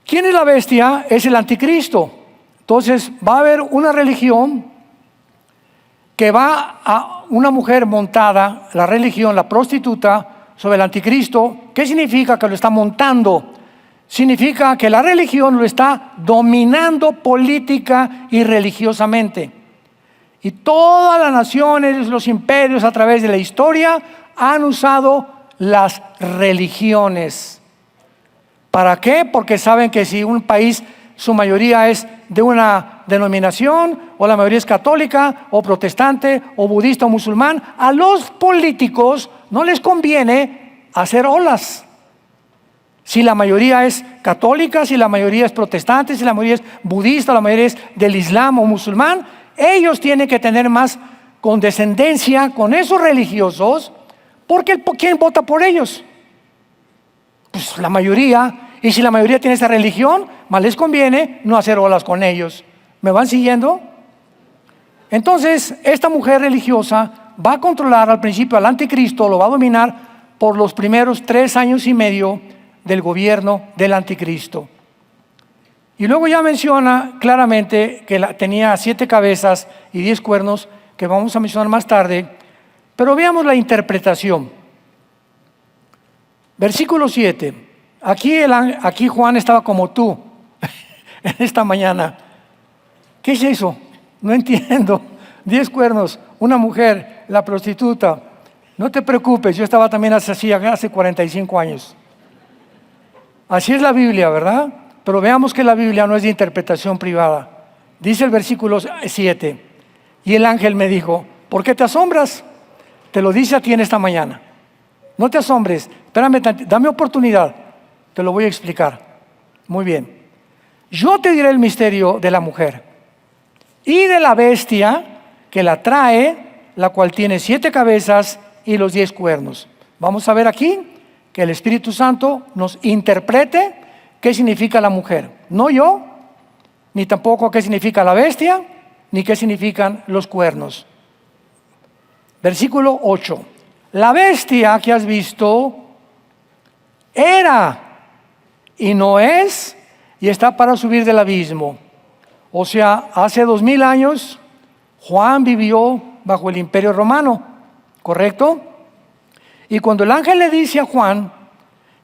¿Quién es la bestia? Es el anticristo. Entonces va a haber una religión que va a una mujer montada, la religión, la prostituta, sobre el anticristo. ¿Qué significa que lo está montando? Significa que la religión lo está dominando política y religiosamente. Y todas las naciones, los imperios a través de la historia han usado las religiones. ¿Para qué? Porque saben que si un país, su mayoría es de una denominación, o la mayoría es católica, o protestante, o budista, o musulmán, a los políticos no les conviene hacer olas. Si la mayoría es católica, si la mayoría es protestante, si la mayoría es budista, la mayoría es del islam o musulmán, ellos tienen que tener más condescendencia con esos religiosos, porque ¿quién vota por ellos? Pues la mayoría. Y si la mayoría tiene esa religión, más les conviene no hacer olas con ellos. ¿Me van siguiendo? Entonces, esta mujer religiosa va a controlar al principio al anticristo, lo va a dominar por los primeros 3 años y medio del gobierno del anticristo. Y luego ya menciona claramente que tenía 7 cabezas y 10 cuernos, que vamos a mencionar más tarde, Pero veamos la interpretación. Versículo 7. Aquí Juan estaba como tú en esta mañana. ¿Qué es eso? No entiendo. 10 cuernos, una mujer, la prostituta. No te preocupes, yo estaba también hace 45 años. Así es la Biblia, ¿verdad? Pero veamos que la Biblia no es de interpretación privada. Dice el versículo 7. Y el ángel me dijo, ¿por qué te asombras? Te lo dice a ti en esta mañana. No te asombres, espérame, dame oportunidad. Te lo voy a explicar. Muy bien. Yo te diré el misterio de la mujer y de la bestia que la trae, la cual tiene 7 cabezas y los 10 cuernos. Vamos a ver aquí que el Espíritu Santo nos interprete qué significa la mujer. No yo, ni tampoco qué significa la bestia, ni qué significan los cuernos. Versículo 8. La bestia que has visto era y no es y está para subir del abismo. O sea, hace 2000 años Juan vivió bajo el Imperio Romano, ¿correcto? Y cuando el ángel le dice a Juan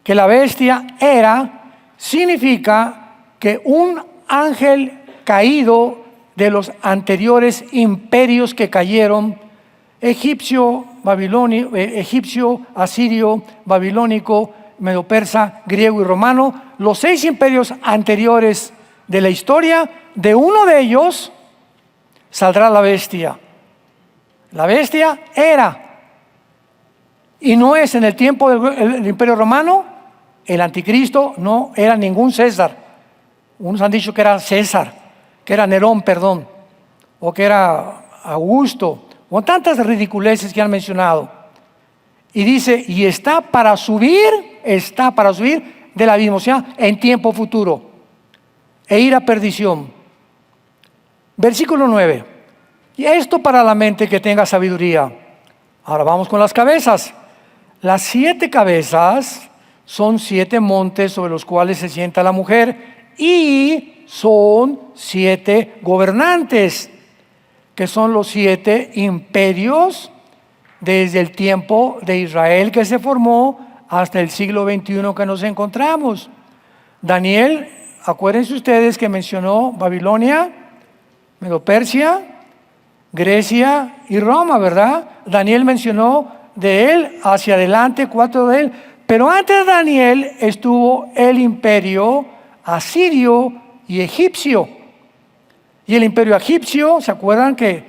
que la bestia era, significa que un ángel caído de los anteriores imperios que cayeron, egipcio, asirio, babilónico, medo-persa, griego y romano, los 6 imperios anteriores de la historia, de uno de ellos saldrá la bestia. La bestia era y no es en el tiempo del Imperio Romano. El anticristo no era ningún César. Unos han dicho que era César, que era Nerón, perdón, o que era Augusto, o tantas ridiculeces que han mencionado. Y dice, y está para subir del abismo, o sea, en tiempo futuro, e ir a perdición. Versículo 9. Y esto para la mente que tenga sabiduría. Ahora vamos con las cabezas. Las 7 cabezas son 7 montes sobre los cuales se sienta la mujer y son 7 gobernantes, que son los 7 imperios desde el tiempo de Israel que se formó hasta el siglo XXI que nos encontramos. Daniel, acuérdense ustedes que mencionó Babilonia, Medo-Persia, Grecia y Roma, ¿verdad? Daniel mencionó de él hacia adelante 4 de él, pero antes de Daniel estuvo el imperio asirio y egipcio. Y el imperio egipcio, ¿se acuerdan que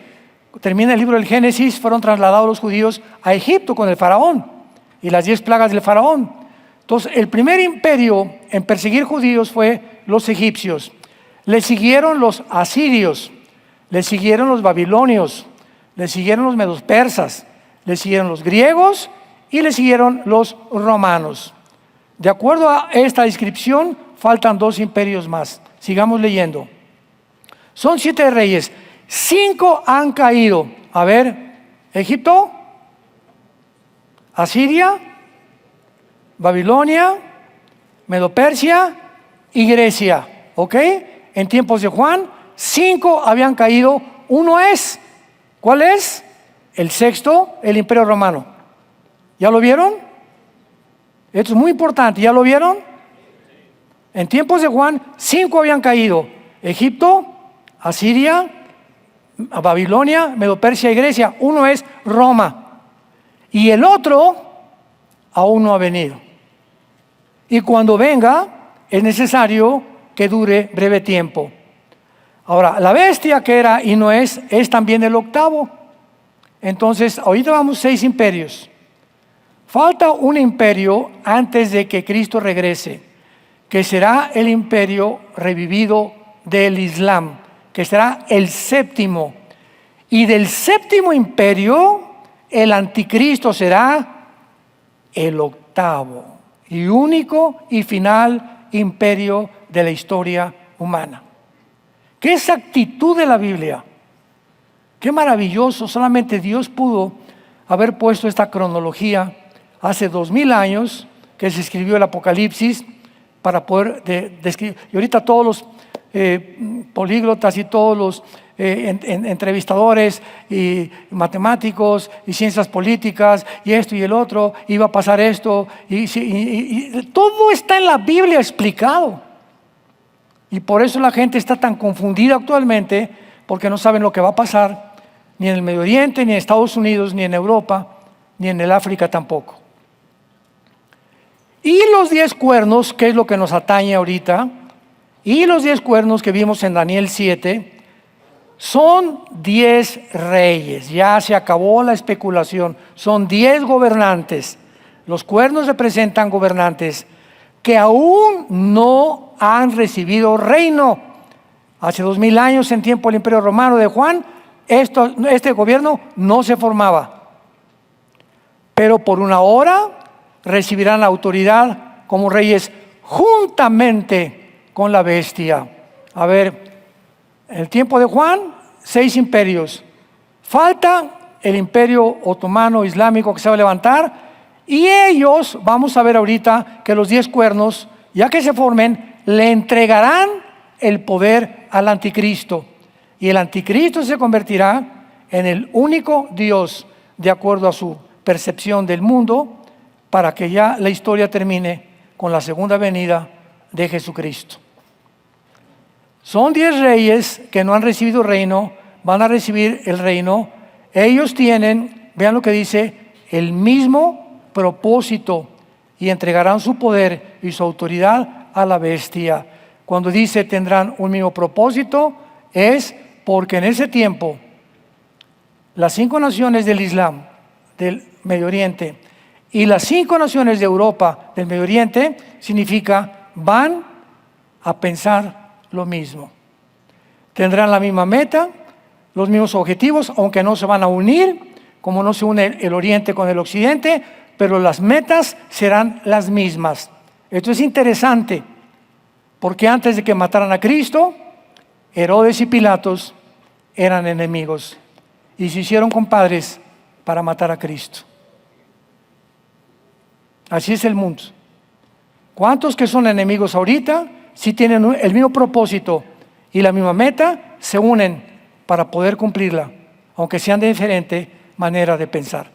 termina el libro del Génesis? Fueron trasladados los judíos a Egipto con el faraón y las 10 plagas del faraón. Entonces, el primer imperio en perseguir judíos fue los egipcios. Le siguieron los asirios, le siguieron los babilonios, le siguieron los medos persas, le siguieron los griegos y le siguieron los romanos. De acuerdo a esta descripción, faltan 2 imperios más. Sigamos leyendo. Son 7 reyes, 5 han caído. A ver, Egipto, Asiria, Babilonia, Medo-Persia y Grecia. ¿Ok? En tiempos de Juan, 5 habían caído. Uno es, ¿cuál es? El 6º, el Imperio Romano. ¿Ya lo vieron? Esto es muy importante. ¿Ya lo vieron? En tiempos de Juan, 5 habían caído. Egipto, Asiria, Babilonia, Medo-Persia y Grecia. Uno es Roma. Y el otro aún no ha venido. Y cuando venga, es necesario que dure breve tiempo. Ahora, la bestia que era y no es también el 8º. Entonces, ahorita vamos 6 imperios. Falta un imperio antes de que Cristo regrese, que será el imperio revivido del Islam, que será el 7º. Y del 7º imperio, el anticristo será el 8º y único y final imperio de la historia humana. ¡Qué exactitud de la Biblia! ¡Qué maravilloso! Solamente Dios pudo haber puesto esta cronología hace 2000 años que se escribió el Apocalipsis para poder describir. Y ahorita todos los políglotas y todos los entrevistadores y matemáticos y ciencias políticas y esto y el otro, iba a pasar esto y todo está en la Biblia explicado. Y por eso la gente está tan confundida actualmente, porque no saben lo que va a pasar ni en el Medio Oriente, ni en Estados Unidos, ni en Europa, ni en el África tampoco. Y los 10 cuernos, que es lo que nos atañe ahorita, y los 10 cuernos que vimos en Daniel 7, son 10 reyes. Ya se acabó la especulación. Son 10 gobernantes. Los cuernos representan gobernantes que aún no han recibido reino. Hace 2000 años, en tiempo del Imperio Romano de Juan, este gobierno no se formaba. Pero por una hora recibirán la autoridad como reyes juntamente con la bestia. A ver, en el tiempo de Juan, 6 imperios. Falta el imperio otomano islámico que se va a levantar, y ellos, vamos a ver ahorita que los 10 cuernos, ya que se formen, le entregarán el poder al anticristo. Y el anticristo se convertirá en el único Dios de acuerdo a su percepción del mundo, para que ya la historia termine con la segunda venida de Jesucristo. Son 10 reyes que no han recibido reino, van a recibir el reino. Ellos tienen, vean lo que dice, el mismo propósito, y entregarán su poder y su autoridad a la bestia. Cuando dice tendrán un mismo propósito, es porque en ese tiempo las 5 naciones del Islam, del Medio Oriente, y las 5 naciones de Europa, del Medio Oriente, significa van a pensar lo mismo. Tendrán la misma meta, los mismos objetivos, aunque no se van a unir, como no se une el Oriente con el Occidente, pero las metas serán las mismas. Esto es interesante, porque antes de que mataran a Cristo, Herodes y Pilatos eran enemigos y se hicieron compadres para matar a Cristo. Así es el mundo. ¿Cuántos que son enemigos ahorita, si tienen el mismo propósito y la misma meta, se unen para poder cumplirla, aunque sean de diferente manera de pensar?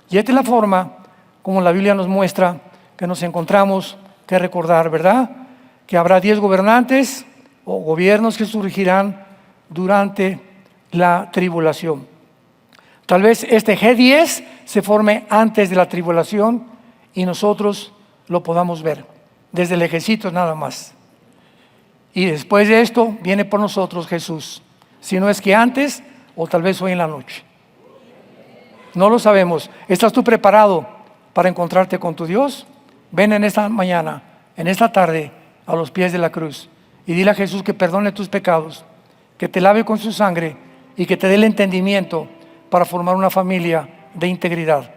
Y esta es la forma como la Biblia nos muestra que nos encontramos que recordar, ¿verdad? Que habrá 10 gobernantes o gobiernos que surgirán durante la tribulación. Tal vez este G10 se forme antes de la tribulación y nosotros lo podamos ver desde lejecitos nada más. Y después de esto viene por nosotros Jesús, si no es que antes o tal vez hoy en la noche. No lo sabemos. ¿Estás tú preparado para encontrarte con tu Dios? Ven en esta mañana, en esta tarde, a los pies de la cruz y dile a Jesús que perdone tus pecados, que te lave con su sangre y que te dé el entendimiento para formar una familia de integridad,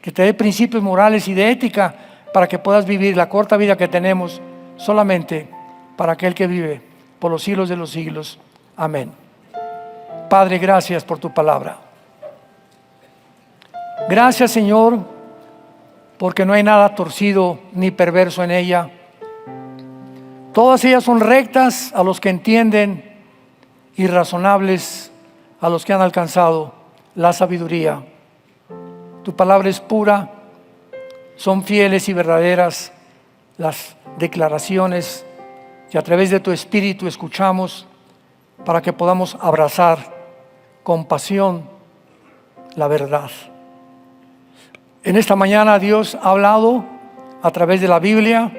que te dé principios morales y de ética para que puedas vivir la corta vida que tenemos solamente para aquel que vive por los siglos de los siglos. Amén. Padre, gracias por tu palabra. Gracias, Señor, porque no hay nada torcido ni perverso en ella. Todas ellas son rectas a los que entienden y razonables a los que han alcanzado la sabiduría. Tu palabra es pura, son fieles y verdaderas las declaraciones que a través de tu Espíritu escuchamos para que podamos abrazar con pasión la verdad. En esta mañana Dios ha hablado a través de la Biblia,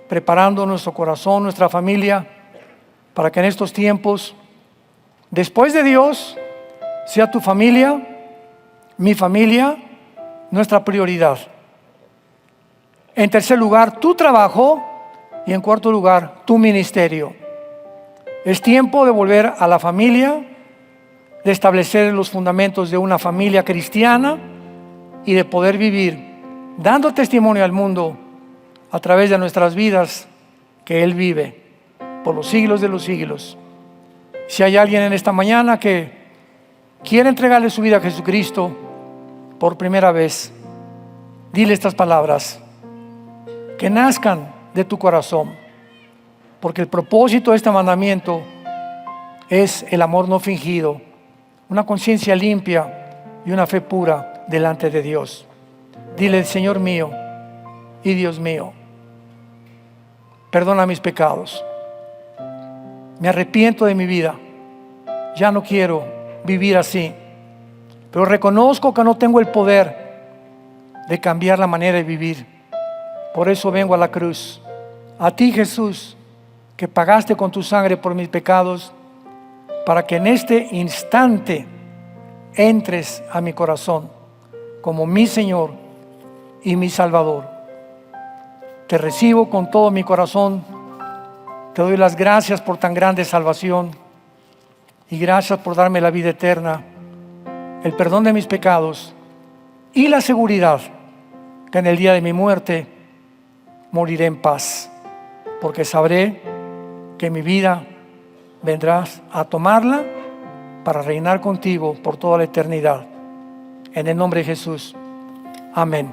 preparando nuestro corazón, nuestra familia, para que en estos tiempos, después de Dios, sea tu familia, mi familia, nuestra prioridad. En tercer lugar, tu trabajo, y en cuarto lugar, tu ministerio. Es tiempo de volver a la familia, de establecer los fundamentos de una familia cristiana y de poder vivir dando testimonio al mundo a través de nuestras vidas que Él vive por los siglos de los siglos. Si hay alguien en esta mañana que quiere entregarle su vida a Jesucristo por primera vez, dile estas palabras, que nazcan de tu corazón. porque el propósito de este mandamiento es el amor no fingido, una conciencia limpia y una fe pura delante de Dios. Dile: Señor mío y Dios mío, perdona mis pecados, me arrepiento de mi vida, ya no quiero vivir así, pero reconozco que no tengo el poder de cambiar la manera de vivir. Por eso vengo a la cruz, a ti, Jesús, que pagaste con tu sangre por mis pecados, para que en este instante entres a mi corazón como mi Señor y mi Salvador. Te recibo con todo mi corazón, te doy las gracias por tan grande salvación y gracias por darme la vida eterna, el perdón de mis pecados y la seguridad que en el día de mi muerte moriré en paz, porque sabré que mi vida vendrás a tomarla para reinar contigo por toda la eternidad. En el nombre de Jesús. Amén.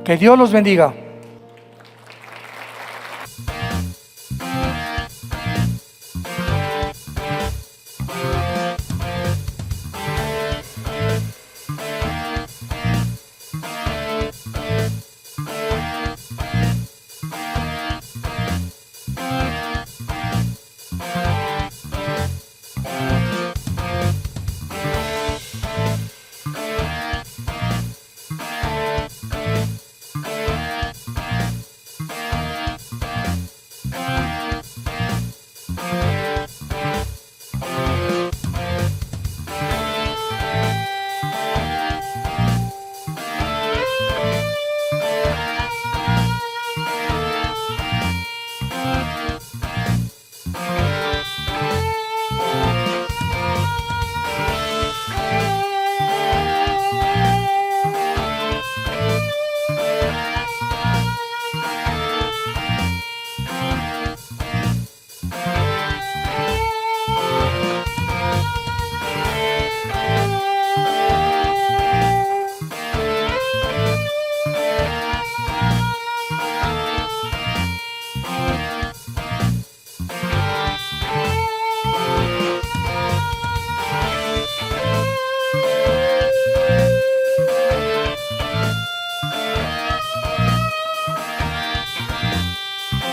Que Dios los bendiga.